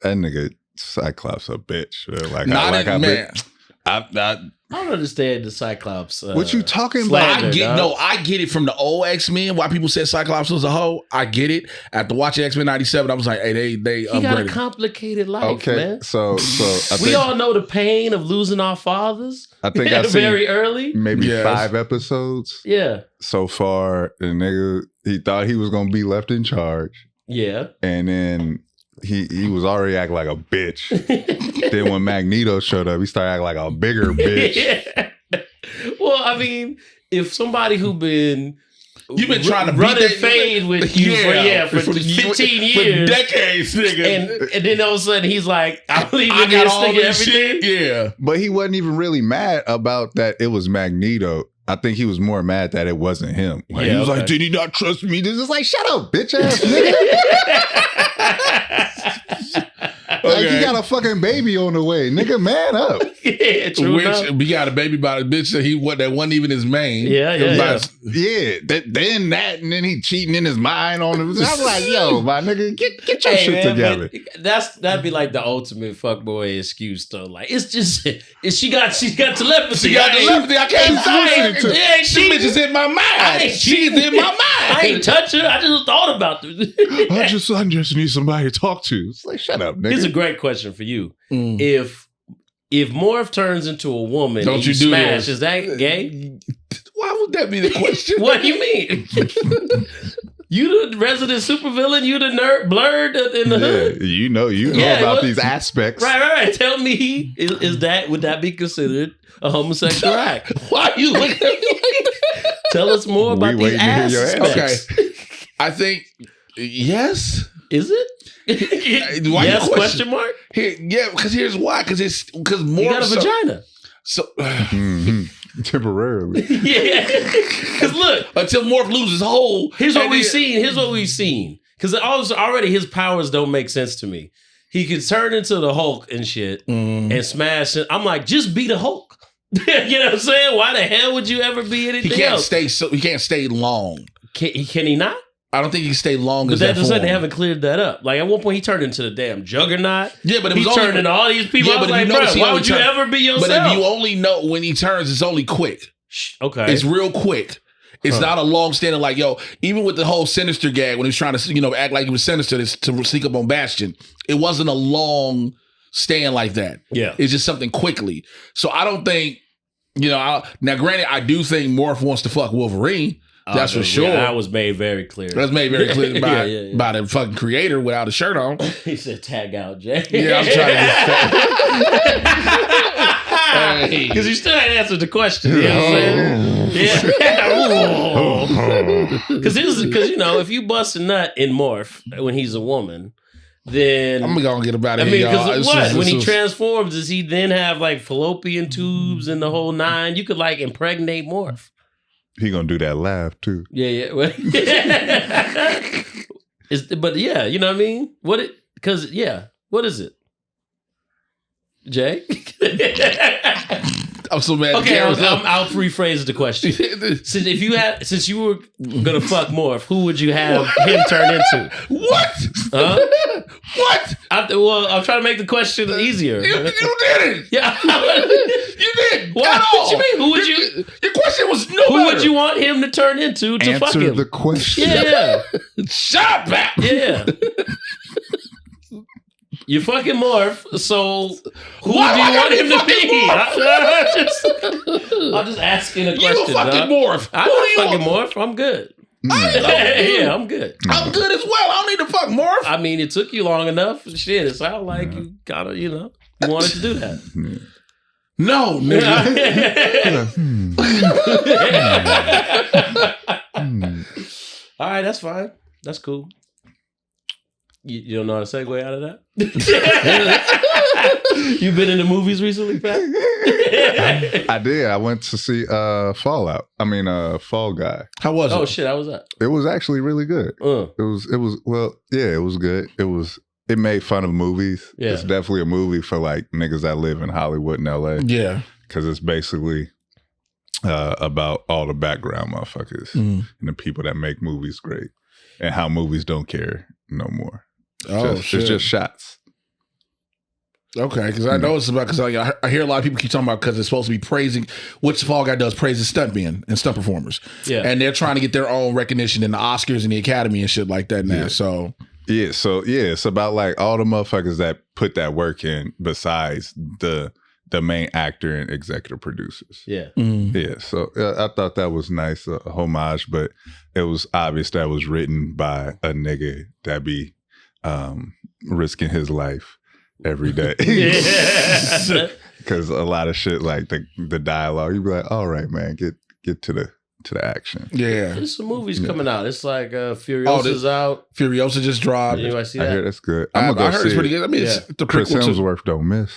That nigga Cyclops a bitch. Like, I don't understand the Cyclops. What you talking about? I get it from the old X-Men. Why people said Cyclops was a hoe. I get it. After watching X-Men 97, I was like, hey, they he got a complicated life, man. So we all know the pain of losing our fathers. I think I seen very early, maybe 5 episodes. Yeah. So far, the nigga, he thought he was gonna be left in charge. Yeah. And then he was already acting like a bitch. Then when Magneto showed up, he started acting like a bigger bitch. Yeah. Well, I mean, if somebody you've been trying to run and fade with you for 15 years, for decades, nigga, and then all of a sudden he's like, "I'm leaving this nigga everything." Yeah, but he wasn't even really mad about that. It was Magneto. I think he was more mad that it wasn't him. Like, he was like, "Did he not trust me?" This is like, "Shut up, bitch ass nigga." Like, he got a fucking baby on the way. Nigga, man up. Yeah, true enough. He got a baby by a bitch that wasn't even his main. Yeah. Then that, and then he cheating in his mind on it. I was like, yo, my nigga, get your shit together. That'd be like the ultimate fuckboy excuse, though. Like, it's just, she got telepathy. She got telepathy. I can't say it. She bitch is in my mind. She's in my mind. I ain't touch her. I just thought about this. I just need somebody to talk to. It's like, shut up, nigga. Here's a great question for you. If Morph turns into a woman, don't you do smash? This? Is that gay? Why would that be the question? What do you mean? You the resident supervillain. You the nerd blurred in the hood. You know about these aspects. Right. Tell me, would that be considered a homosexual act? Why are you looking at me like that? Tell us more about these aspects. Okay, I think yes. Is it? Why yes? Question mark? Because here's why. Because more. You got a vagina. So temporarily. Yeah. Because look, until Morph loses hold. Here's what we've seen. Because already his powers don't make sense to me. He could turn into the Hulk and shit and smash it. I'm like, just be the Hulk. You know what I'm saying? Why the hell would you ever be anything else? He can't stay long. Can he not? I don't think he can stay long as that. But They haven't cleared that up. Like, at one point, he turned into the damn Juggernaut. Yeah, but he turned into all these people. I was like, bro, why would you ever be yourself? But if you only know when he turns, it's only quick. Okay. It's real quick. It's not a long standing, like, yo, even with the whole Sinister gag, when he was trying to, act like he was Sinister to sneak up on Bastion, it wasn't a long stand like that. Yeah. It's just something quickly. So I don't think, now granted, I do think Morph wants to fuck Wolverine. That's for sure. Yeah, that was made very clear. That's made very clear by the fucking creator without a shirt on. He said, "Tag out, Jay." Yeah, I'm trying to get because you still ain't answered the question. You know what I'm saying? Yeah. Because if you bust a nut in Morph when he's a woman, then I'm gonna get about it. I mean, because when he transforms, does he then have like fallopian tubes and the whole nine? You could like impregnate Morph. He gonna do that laugh too. Yeah. But yeah, you know what I mean? What is it? Jay? I'm so mad. Okay, I'll rephrase the question. Since you were gonna fuck Morph, who would you have him turn into? What? Huh? What? I'm trying to make the question easier. You did it. Yeah, You did. What you mean? Who would you? Your question was no. Who would you want him to turn into to fuck Answer him? the question. Yeah. Shut up, Papp. Yeah. You fucking Morph, so who Why do you want him to fucking be? Morph? I'm just asking a question. You fucking dog. Morph. I'm Who not do you fucking want? Morph. I'm good. Mm. I'm good. I'm good as well. I don't need to fuck Morph. I mean, it took you long enough. Shit, it sounds like you gotta, you wanted to do that. No, nigga. All right, that's fine. That's cool. You don't know how to segue out of that? You been in the movies recently, Pat? I did. I went to see Fall Guy. How was it? Oh shit, how was that? It was actually really good. It was good. It made fun of movies. Yeah. It's definitely a movie for like niggas that live in Hollywood and LA. Yeah. Because it's basically about all the background motherfuckers and the people that make movies great and how movies don't care no more. Oh, shit. It's just shots. Okay, because I know it's about, because I hear a lot of people keep talking about, because it's supposed to be praising, which Fall Guy does, praises stuntmen and stunt performers. Yeah. And they're trying to get their own recognition in the Oscars and the Academy and shit like that now. Yeah. So It's about like all the motherfuckers that put that work in besides the main actor and executive producers. Yeah. Yeah, so I thought that was nice, a homage, but it was obvious that was written by a nigga that be risking his life every day. Because a lot of shit like the dialogue, you be like, all right, man, get to the action. Yeah. There's some movies coming out. It's like Furiosa's out. Furiosa just dropped. Anybody see I that? hear that's good. I I'm gonna heard go it's see pretty it. good. I mean, it's the Chris prequel to, Hemsworth don't miss.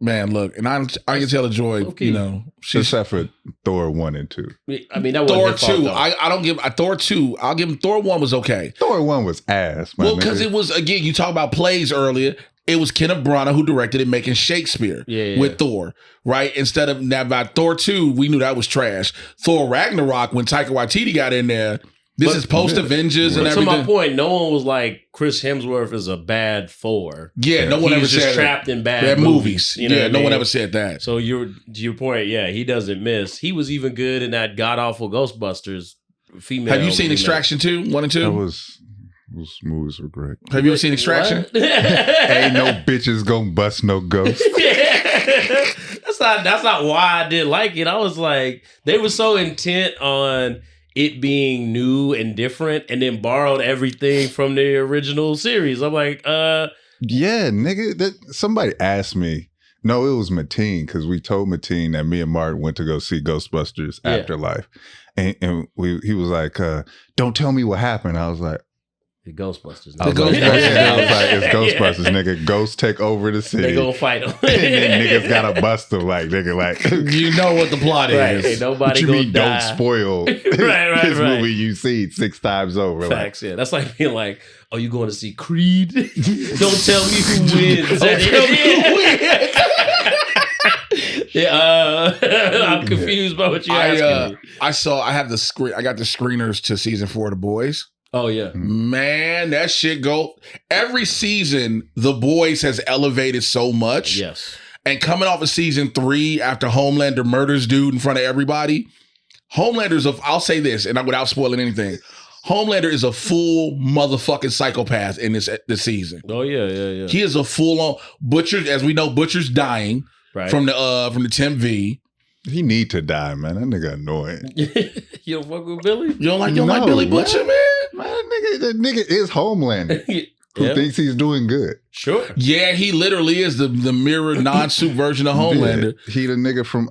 man, look, and I can tell the joy, Okay. she's Except for Thor 1 and 2. I mean, that wasn't Thor his fault, 2. though. I don't give Thor 2. I'll give him Thor 1 was okay. Thor 1 was ass, man. Well, because it was, again, you talk about plays earlier. It was Kenneth Branagh who directed it, making Shakespeare with Thor, right? Instead of now by Thor 2, we knew that was trash. Thor Ragnarok, when Taika Waititi got in there, this is post Avengers and But to everything. my point, no one was like, Chris Hemsworth is a bad Thor. Yeah, no one He ever was just said trapped that. in bad movies. You know what I no one mean? ever said that. So to your point, yeah, he doesn't miss. He was even good in that god awful Ghostbusters female. Have you seen remake. Extraction 2, 1 and 2? Those movies were great. Have you ever seen Extraction? What? Ain't no bitches gonna bust no ghost. That's not why I didn't like it. I was like, they were so intent on it being new and different, and then borrowed everything from the original series. I'm like, Yeah, nigga. Somebody asked me. No, it was Mateen, because we told Mateen that me and Mark went to go see Ghostbusters Afterlife, and he was like, "Don't tell me what happened." I was like, the Ghostbusters. I was like, it's Ghostbusters, nigga. Ghosts take over the city. They gonna fight them. And then niggas gotta bust them, like, nigga, like. You know what the plot Right. is. Ain't nobody You gonna mean die. don't spoil Right, this right. movie you see 6 times over. Facts, yeah. That's like being like, oh, you going to see Creed? Don't tell me who wins. I'm confused by what you're asking me. I got the screeners to season 4 of The Boys. Oh, yeah. Man, that shit go. Every season, The Boys has elevated so much. Yes. And coming off of season 3 after Homelander murders dude in front of everybody, I'll say this, and without spoiling anything, Homelander is a full motherfucking psychopath in this season. Oh, yeah. He is a full-on Butcher. As we know, Butcher's dying from the Tim V. He need to die, man. That nigga annoying. You don't fuck with Billy? You don't like Billy Butcher, man? Man, that nigga is Homelander. Who thinks he's doing good. Sure. Yeah, he literally is the mirror non-suit version of Homelander. Yeah. He the nigga from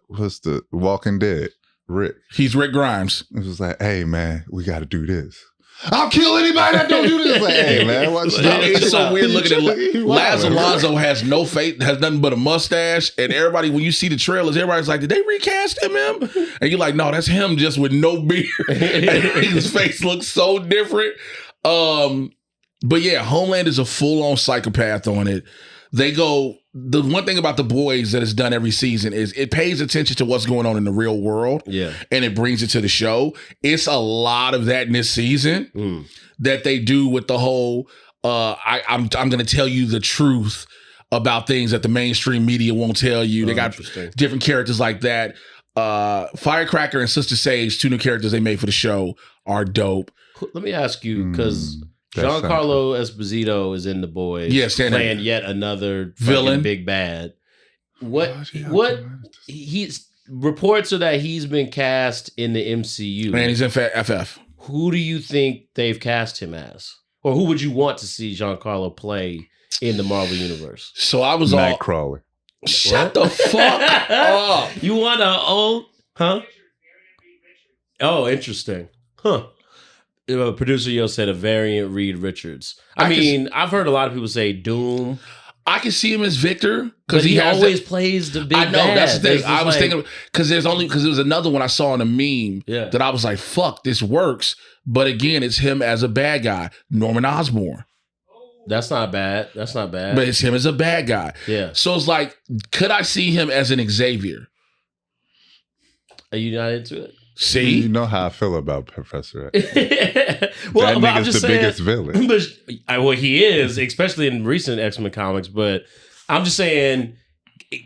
what's the Walking Dead? Rick. He's Rick Grimes. It was like, hey man, we gotta do this. I'll kill anybody that don't do this. Like, hey man, what's It's so weird looking at Laz Alonso has no face, has nothing but a mustache, and everybody, when you see the trailers, everybody's like, did they recast him? And you're like, no, that's him just with no beard. And his face looks so different. But yeah, Homeland is a full-on psychopath on it. The one thing about The Boys that it's done every season is it pays attention to what's going on in the real world. Yeah. And it brings it to the show. It's a lot of that in this season that they do with the whole, I'm going to tell you the truth about things that the mainstream media won't tell you. They got different characters like that. Firecracker and Sister Sage, 2 new characters they made for the show, are dope. Let me ask you, because Giancarlo Esposito is in The Boys, playing yet another villain, big bad. Reports are that he's been cast in the MCU, and he's in FF. Who do you think they've cast him as, or who would you want to see Giancarlo play in the Marvel universe? So I was Nightcrawler. Shut the fuck up! You want a huh? Oh, interesting, huh? Producer Yo said a variant Reed Richards. I mean, I've heard a lot of people say Doom. I can see him as Victor because he always plays the big bad. I know, that's the thing. I was thinking because there was another one I saw in a meme that I was like, fuck, this works. But again, it's him as a bad guy. Norman Osborn. That's not bad. But it's him as a bad guy. Yeah. So it's like, could I see him as an Xavier? Are you not into it? See, you know how I feel about Professor X. Well, that nigga's the biggest villain. Well, he is, especially in recent X-Men comics. But I'm just saying,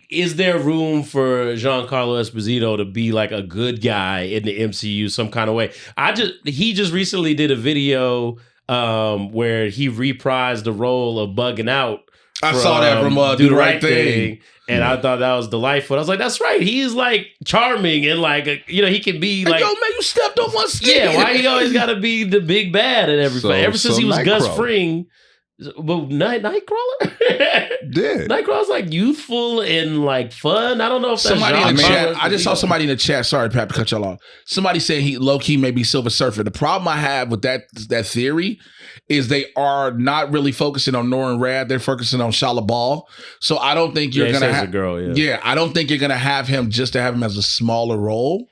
is there room for Giancarlo Esposito to be like a good guy in the MCU some kind of way? He just recently did a video where he reprised the role of Bugging Out. I saw that from Do the Right Thing. And I thought that was delightful. I was like, that's right. He's like charming and like, he can be like, yo, man, you stepped on my skin. Yeah, why he always got to be the big bad and everything? Ever since he was Gus Fring. But Nightcrawler? Did. Nightcrawler's like youthful and like fun. I don't know if that's somebody in the chat. I just saw somebody in the chat. Sorry, Papp, to cut y'all off. Somebody saying he low key may be Silver Surfer. The problem I have with that theory is they are not really focusing on Norrin Rad. They're focusing on Shala Ball. So I don't think you're gonna have a girl. I don't think you're gonna have him just to have him as a smaller role.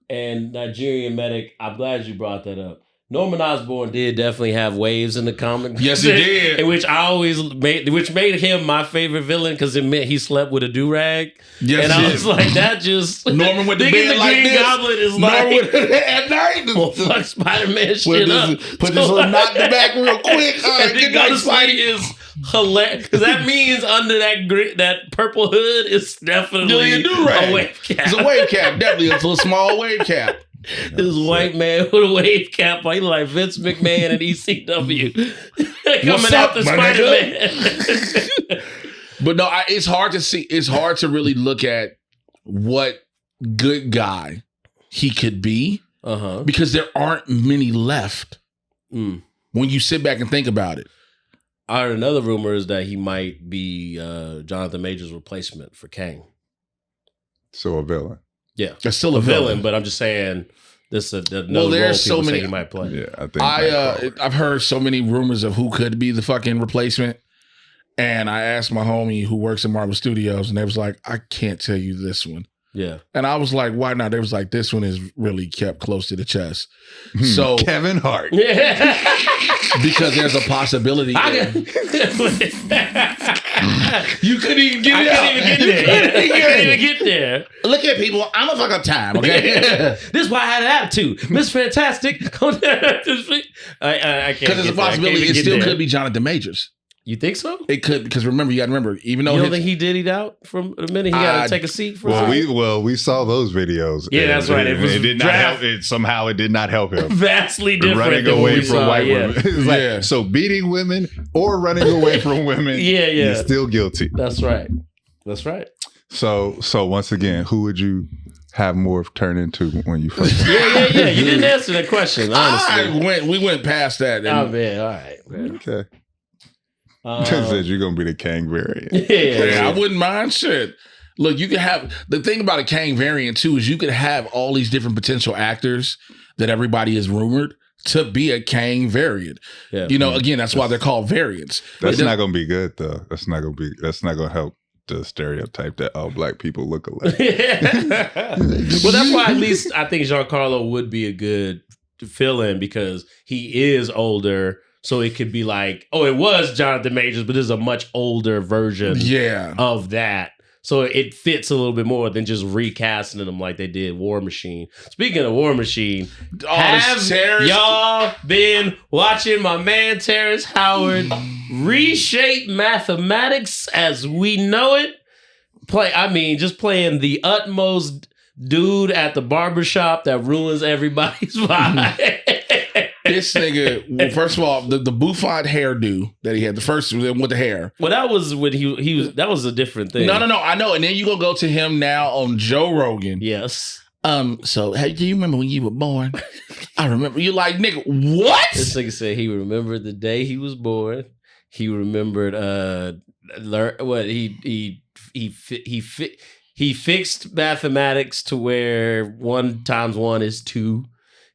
And Nigerian Medic, I'm glad you brought that up. Norman Osborn did definitely have waves in the comic. Yes, he did. Which made him my favorite villain because it meant he slept with a do-rag. Yes, and I was like, that just Norman with the bed like Green this. Goblin is Norman like at night. Well, fuck Spider-Man shit up. Put this little knot in the back real quick. All right, good night, Spidey is hilarious because that means under that purple hood is definitely a wave cap. It's a wave cap, definitely a little small wave cap. This white man with a wave cap, he like Vince McMahon and ECW coming after Spider-Man. But no, it's hard to see. It's hard to really look at what good guy he could be because there aren't many left when you sit back and think about it. I heard another rumor is that he might be Jonathan Majors' replacement for Kang. So a villain. Yeah, it's still a villain, but I'm just saying this. There's so many he might play. Yeah, I think I've heard so many rumors of who could be the fucking replacement, and I asked my homie who works in Marvel Studios, and they was like, "I can't tell you this one." Yeah, and I was like, "Why not?" They was like, "This one is really kept close to the chest." So Kevin Hart, because there's a possibility. You couldn't even get there. Look at people. I'm a fuck up time. Okay, this is why I had an attitude. Miss Fantastic. I can't. Because there's a possibility it still could be Jonathan Majors. You think so? It could, because remember, you got to remember, even though you don't think he diddied out from a minute, he got to take a seat for we saw those videos. Yeah, that's right. It did not help. Somehow it did not help him. Vastly different. Running away from white women. It's like, so beating women or running away from women. He's still guilty. That's right. So once again, who would you have Morph turn into when you first? Yeah. You didn't answer that question. Honestly, we went past that. Oh man, all right. Man. Okay. Said you're gonna be the Kang variant. Yeah, I wouldn't mind. Shit. Look, you can have the thing about a Kang variant too is you could have all these different potential actors that everybody is rumored to be a Kang variant. Yeah. Again, that's why they're called variants. That's not gonna be good though. That's not gonna help the stereotype that all black people look alike. Well, that's why at least I think Giancarlo would be a good fill-in because he is older. So it could be like, oh, it was Jonathan Majors, but this is a much older version of that. So it fits a little bit more than just recasting them like they did War Machine. Speaking of War Machine, have y'all been watching my man Terence Howard reshape mathematics as we know it? Just playing the utmost dude at the barbershop that ruins everybody's vibe. This nigga, well, first of all, the bouffant hairdo that he had, the first with the hair. Well, that was when he was, that was a different thing. No, I know. And then you gonna go to him now on Joe Rogan. Yes. So hey, do you remember when you were born? I remember. You like, nigga, what? This nigga said he remembered the day he was born. He remembered he fixed mathematics to where 1 × 1 is 2.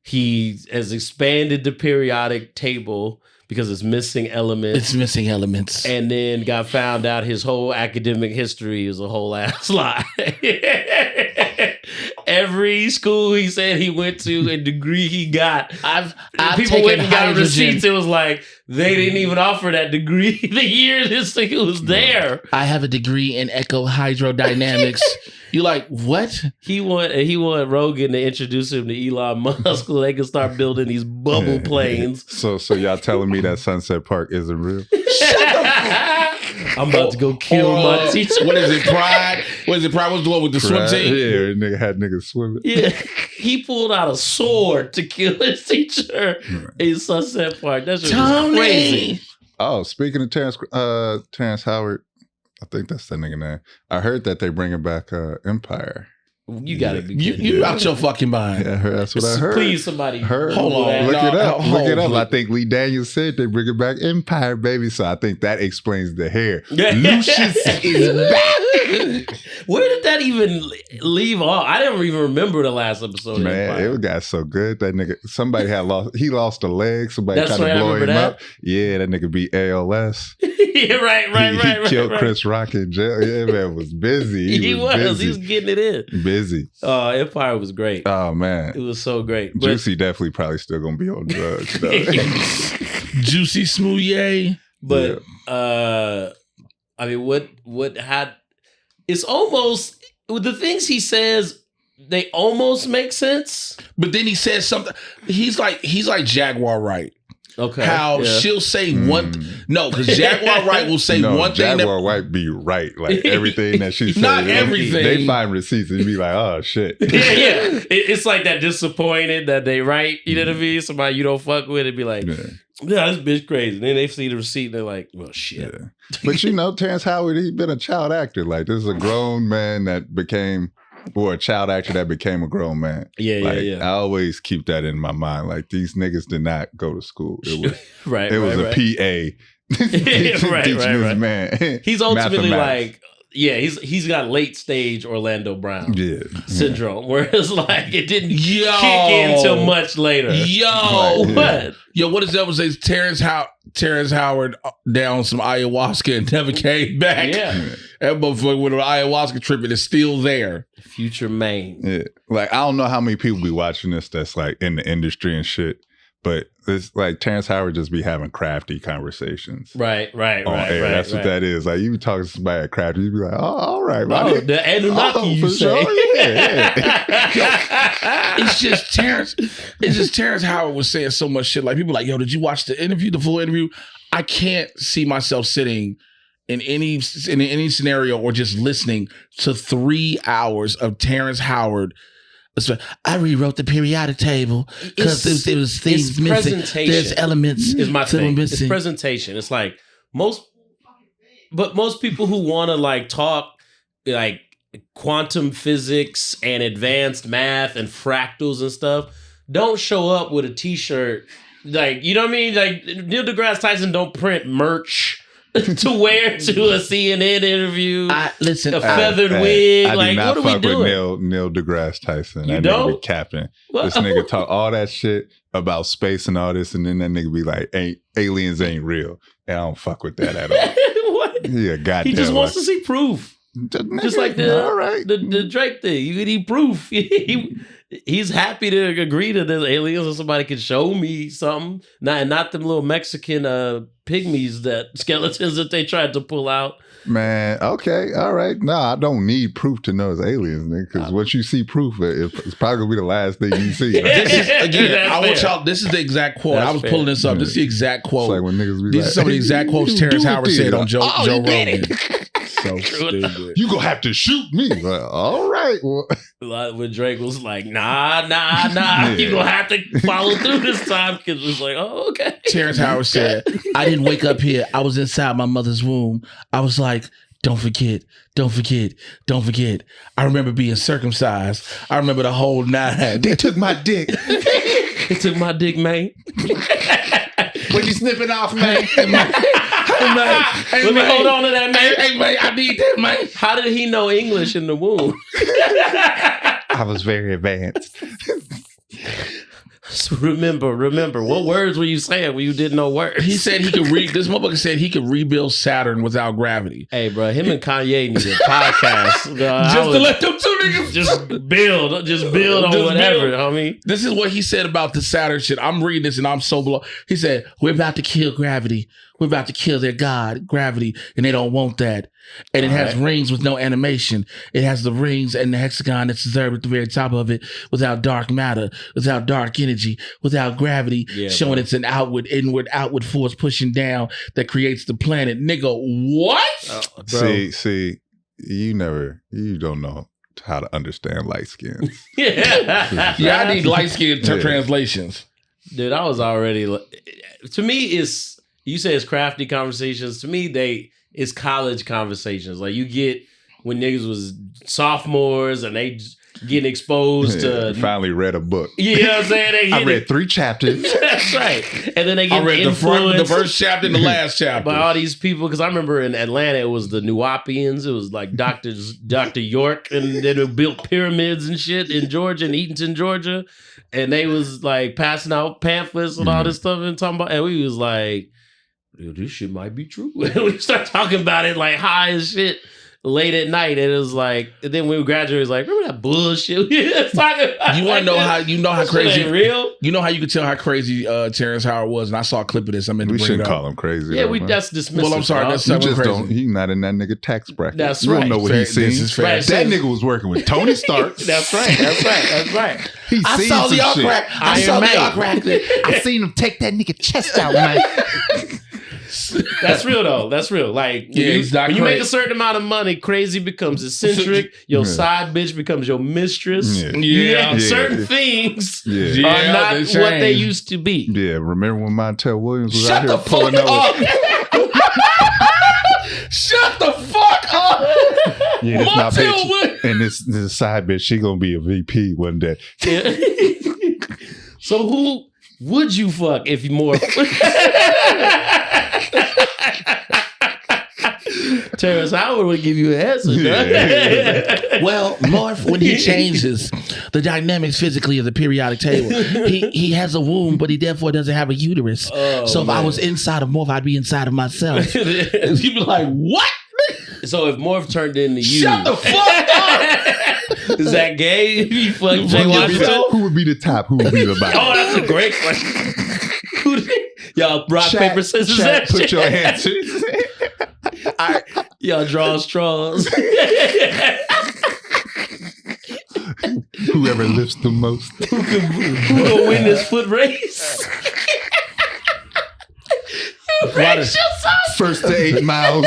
He has expanded the periodic table because it's missing elements. It's missing elements. And then got found out his whole academic history is a whole ass lie. Every school he said he went to and degree he got. People went and got receipts. It was like they didn't even offer that degree the year this thing was there. I have a degree in echo hydrodynamics. You like, what? He wanted Rogan to introduce him to Elon Musk so they can start building these bubble planes. So y'all telling me that Sunset Park isn't real? I'm about to go kill my teacher. What is it, Pride? What is it, Pride? What's the one with the swim team? Yeah, nigga had niggas swimming. Yeah, he pulled out a sword to kill his teacher in Sunset Park. That's just crazy. Oh, speaking of Terence Howard, I think that's that nigga name. I heard that they bringing back Empire. You gotta be you out your fucking mind. Yeah, that's what I heard. Please, somebody hold on. Look it up. Look it up. I think Lee Daniels said they bringing back Empire, baby. So I think that explains the hair. Lucius is back. Where did that even leave off? I didn't even remember the last episode. Man, it got so good. That nigga, somebody had lost a leg. Somebody tried to blow him up. Yeah, that nigga beat ALS. Yeah, right. He killed Chris Rock in jail. Yeah, man, was busy. He was getting it in. Busy. Empire was great. Oh man, it was so great. Juicy definitely probably still gonna be on drugs. Juicy Smouye. But I mean, what had? It's almost the things he says. They almost make sense. But then he says something. He's like Jaguar Wright. Okay. How she'll say one. No, because Jaguar Wright will say one thing. Jaguar Wright be right. Like everything that she says. Not everything. They find receipts and be like, oh shit. Yeah. It's like that disappointed that they write, you know what I mean? Somebody you don't fuck with and be like, yeah, this bitch crazy. And then they see the receipt and they're like, well, shit. Yeah. But you know, Terence Howard, he's been a child actor. Like, this is a grown man that became, or a child actor that became a grown man. Yeah. I always keep that in my mind. Like, these niggas did not go to school. It was it was a PA. Right. Man. He's ultimately like, he's got late stage Orlando Brown syndrome, where it's like it didn't kick in until much later. What is that? Was Terence Howard down some ayahuasca and never came back? Yeah, that motherfucker with an ayahuasca trip and is still there. Future main. Yeah, like I don't know how many people be watching this that's like in the industry and shit. But it's like Terence Howard just be having crafty conversations. Right. That's what that is. Like, you be talking to somebody at crafty, you be like, oh, all right. Oh, the Anunnaki, you say. Sure? Yeah. It's just Terence Howard was saying so much shit. Like, people like, yo, did you watch the interview, the full interview? I can't see myself sitting in any scenario or just listening to 3 hours of Terence Howard. I rewrote the periodic table because it was things missing. There's elements. Is my thing. It's presentation. It's like most people who want to like talk like quantum physics and advanced math and fractals and stuff don't show up with a t-shirt. Like, you know what I mean? Like, Neil deGrasse Tyson don't print merch to wear to a CNN interview. A feathered wig. I like, what are we doing? With Neil deGrasse Tyson. You that don't? Nigga be capping. This nigga talk all that shit about space and all this, and then that nigga be like, aliens ain't real. And I don't fuck with that at all. What? Yeah, goddamn. He just wants to see proof. Just like the Drake thing. You need proof. he's happy to agree to this aliens, or somebody can show me something. Not them little Mexican pygmies, that skeletons that they tried to pull out. Man, okay, all right. No, I don't need proof to know it's aliens, nigga. Because once you see proof, it's probably gonna be the last thing you see. This is, again, I want y'all. This is the exact quote. I was pulling this up. This is the exact quote. It's like when niggas be These like, are some of the exact quotes Terence Howard said on Joe Rogan. So stupid. You gonna have to shoot me. Like, all right. Well. When Drake was like, nah. Yeah. You gonna have to follow through this time, because it was like, oh, okay. Terence Howard said, I didn't wake up here. I was inside my mother's womb. I was like, don't forget. I remember being circumcised. I remember the whole nine. They took my dick. They took my dick, man. When you snipping off, man. Hey, man. Let me hold on to that, man. Hey, man, I need that, man. How did he know English in the womb? I was very advanced. So remember, what words were you saying when you didn't know words? He said he could this motherfucker said he could rebuild Saturn without gravity. Hey, bro, him and Kanye need a podcast. Just to let them two niggas just build on whatever, homie. This is what he said about the Saturn shit. I'm reading this and I'm so blown. He said, we're about to kill gravity. We're about to kill their god, gravity, and they don't want that. And it has rings with no animation. It has the rings and the hexagon that's observed at the very top of it, without dark matter, without dark energy, without gravity, showing it's an outward force pushing down that creates the planet. Nigga, what? See, you don't know how to understand light skins. Yeah, I need light skin translations. Dude, I was already, to me, you say it's crafty conversations. To me, it's college conversations. Like, you get when niggas was sophomores and they getting exposed to. Finally read a book. You know what I'm saying? I read 3 chapters. That's right. And then they get the first chapter and the last chapter by all these people. Because I remember in Atlanta, it was the Nuwapians. It was like Dr. York, and then they built pyramids and shit in Georgia, in Eatonton, Georgia. And they was like passing out pamphlets and all this stuff and talking about. And we was like, this shit might be true. We start talking about it like high as shit late at night, and it was like, and then when we graduated, it was like, remember that bullshit we was talking about? You want to know how crazy real? You know how you could tell how crazy Terrence Howard was, and I saw a clip of this. We shouldn't call him crazy. Yeah, that's dismissive. Well, I'm sorry, that's crazy. He's not in that nigga tax bracket. That's you right. don't know what he's seen. Right. That nigga was working with Tony Stark. That's right. I saw the arc rack. I seen him take that nigga chest out, man. That's real though. That's real. Like, when you make a certain amount of money, crazy becomes eccentric. Your side bitch becomes your mistress. Certain things are not what they used to be. Yeah, remember when Montel Williams was out here pulling up? Shut the fuck up! Yeah, this my bitch, and this side bitch, she gonna be a VP one day. So who would you fuck if you more? Terence Howard would give you an answer. Well, Morph, when he changes the dynamics physically of the periodic table, he has a womb, but he therefore doesn't have a uterus. So if I was inside of Morph, I'd be inside of myself. You'd be like, what? So if Morph turned into you, shut the fuck up. Is that gay? If you fuck Jay Washington? Who would be the top? Who would be the bottom? Oh, that's a great question. Y'all rock, paper, scissors, that put shit. your hands to All right. Y'all draw straws. Whoever lifts the most. Who gonna win this foot race? First to 8 miles.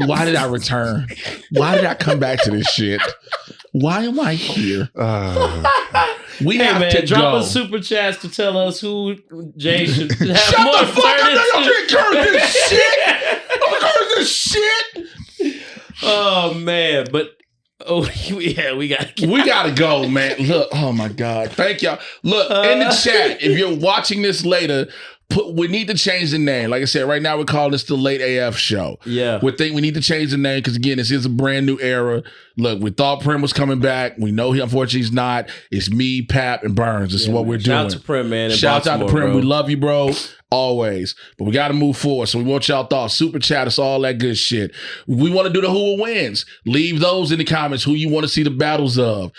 Why did I return? Why did I come back to this shit? Why am I here? We have to drop go. a super chat to tell us who Jay should have Shut more the fuck up! I'm encouraging this shit. I'm encouraging this shit. Oh man, but we gotta go, man. Look, oh my god, thank y'all. Look in the chat if you're watching this later. We need to change the name. Like I said, right now we're calling this the Late AF Show. Yeah. We need to change the name because, again, this is a brand new era. Look, we thought Prim was coming back. We know unfortunately he's not. It's me, Papp, and Burns. This is what we're doing. Shout out to Prim, man. Shout out to Prim. Bro. We love you, bro. Always. But we got to move forward. So we want y'all thoughts. Super chat us, all that good shit. We want to do the who wins. Leave those in the comments who you want to see the battles of.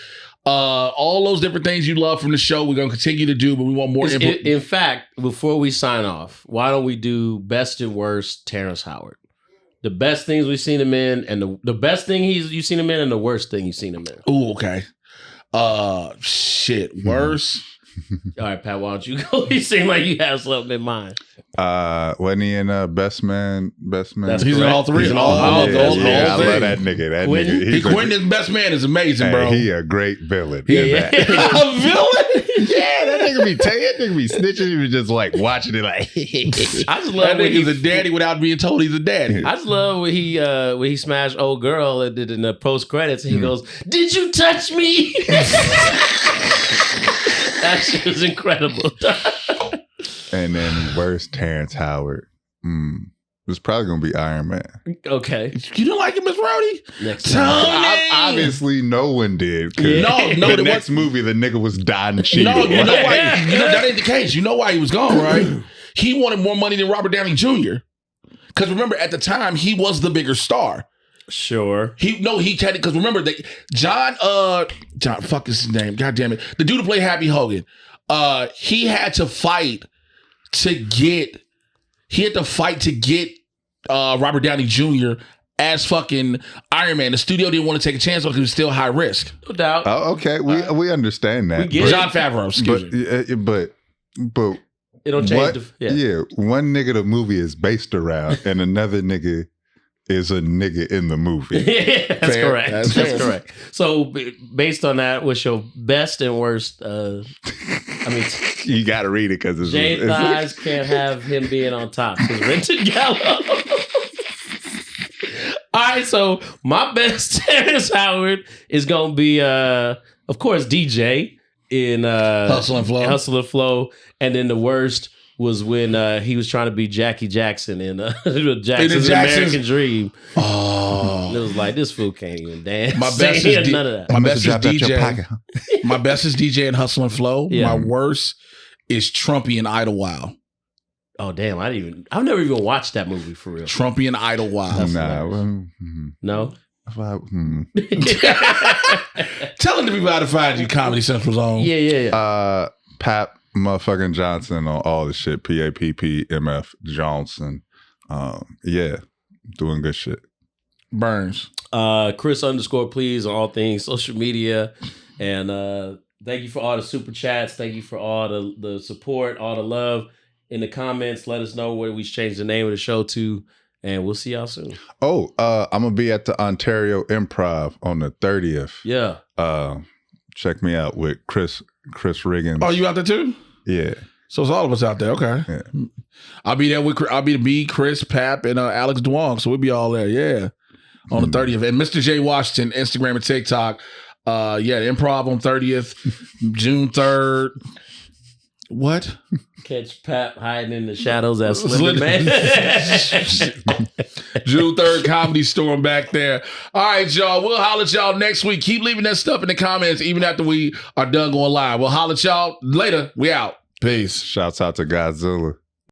All those different things you love from the show, we're gonna continue to do, but we want more input. In fact, before we sign off, why don't we do best and worst Terence Howard? The best things we've seen him in, and the best thing you've seen him in, and the worst thing you've seen him in. Ooh, okay. Shit, worse. All right, Pat, why don't you go? You seem like you have something in mind. Wasn't he in Best Man? Best Man. He's in all three. He's in all I thing. love that nigga. That Quentin? nigga. Quentin's Best Man is amazing, bro. He a great villain. Yeah. A villain? Yeah, that nigga be snitching. He be just like watching it like. I just love That nigga's a daddy without being told he's a daddy. I just love when he smashed old girl and did in the post credits and he goes, "Did you touch me?" That shit was incredible. And then worst Terrence Howard. It was probably gonna be Iron Man. Okay. You didn't like him, Miss Rowdy? Next time. Tony! Obviously, no one did. Yeah. No, the next movie, the nigga was dying cheating. No, you know why? That ain't the case. You know why he was gone, right? He wanted more money than Robert Downey Jr. Because remember, at the time, he was the bigger star. Sure. He had it because remember that John, fuck is his name? God damn it. The dude who played Happy Hogan. He had to fight to get Robert Downey Jr. as fucking Iron Man. The studio didn't want to take a chance on it because it was still high risk. No doubt. Oh, okay. We understand that. We get John Favreau, excuse me. But It don't change one nigga the movie is based around and another nigga is a nigga in the movie. Yeah, that's Fair. correct. That's That's fair. correct. So based on that, what's your best and worst? You got to read it because it's Jay Thighs can't have him being on top. It's Renton Gallo. All right, so my best Terrence Howard is going to be, of course, DJ in Hustle and Flow. Hustle and Flow. And then the worst was when he was trying to be Jackie Jackson in Jackson's American Dream. Oh. It was like, this fool can't even dance. My best is none of that. My best is DJ. My best is DJ and Hustle and Flow. Yeah. My worst is Trumpy and Idlewild. Oh, damn. I've never even watched that movie for real. Trumpy and Idlewild. No? Telling the people how to find you, Comedy Central's own. Yeah. Papp motherfucking Johnson on all the shit. PAPPMF Johnson. Doing good shit. Burns. Chris_please on all things social media. And thank you for all the super chats. Thank you for all the support, all the love in the comments. Let us know where we should change the name of the show to. And we'll see y'all soon. Oh, I'm going to be at the Ontario Improv on the 30th. Yeah. Check me out with Chris Riggins. Oh, you out there too? Yeah. So it's all of us out there. Okay. Yeah. I'll be there with me, Chris, Papp, and Alex Duong. So we'll be all there. Yeah. On the 30th. And Mr. J. Washington, Instagram and TikTok. The Improv on 30th, June 3rd. What? Catch Papp hiding in the shadows as Slender Man. June 3rd, Comedy Storm back there. All right, y'all. We'll holler at y'all next week. Keep leaving that stuff in the comments even after we are done going live. We'll holler at y'all later. We out. Peace. Shouts out to Godzilla.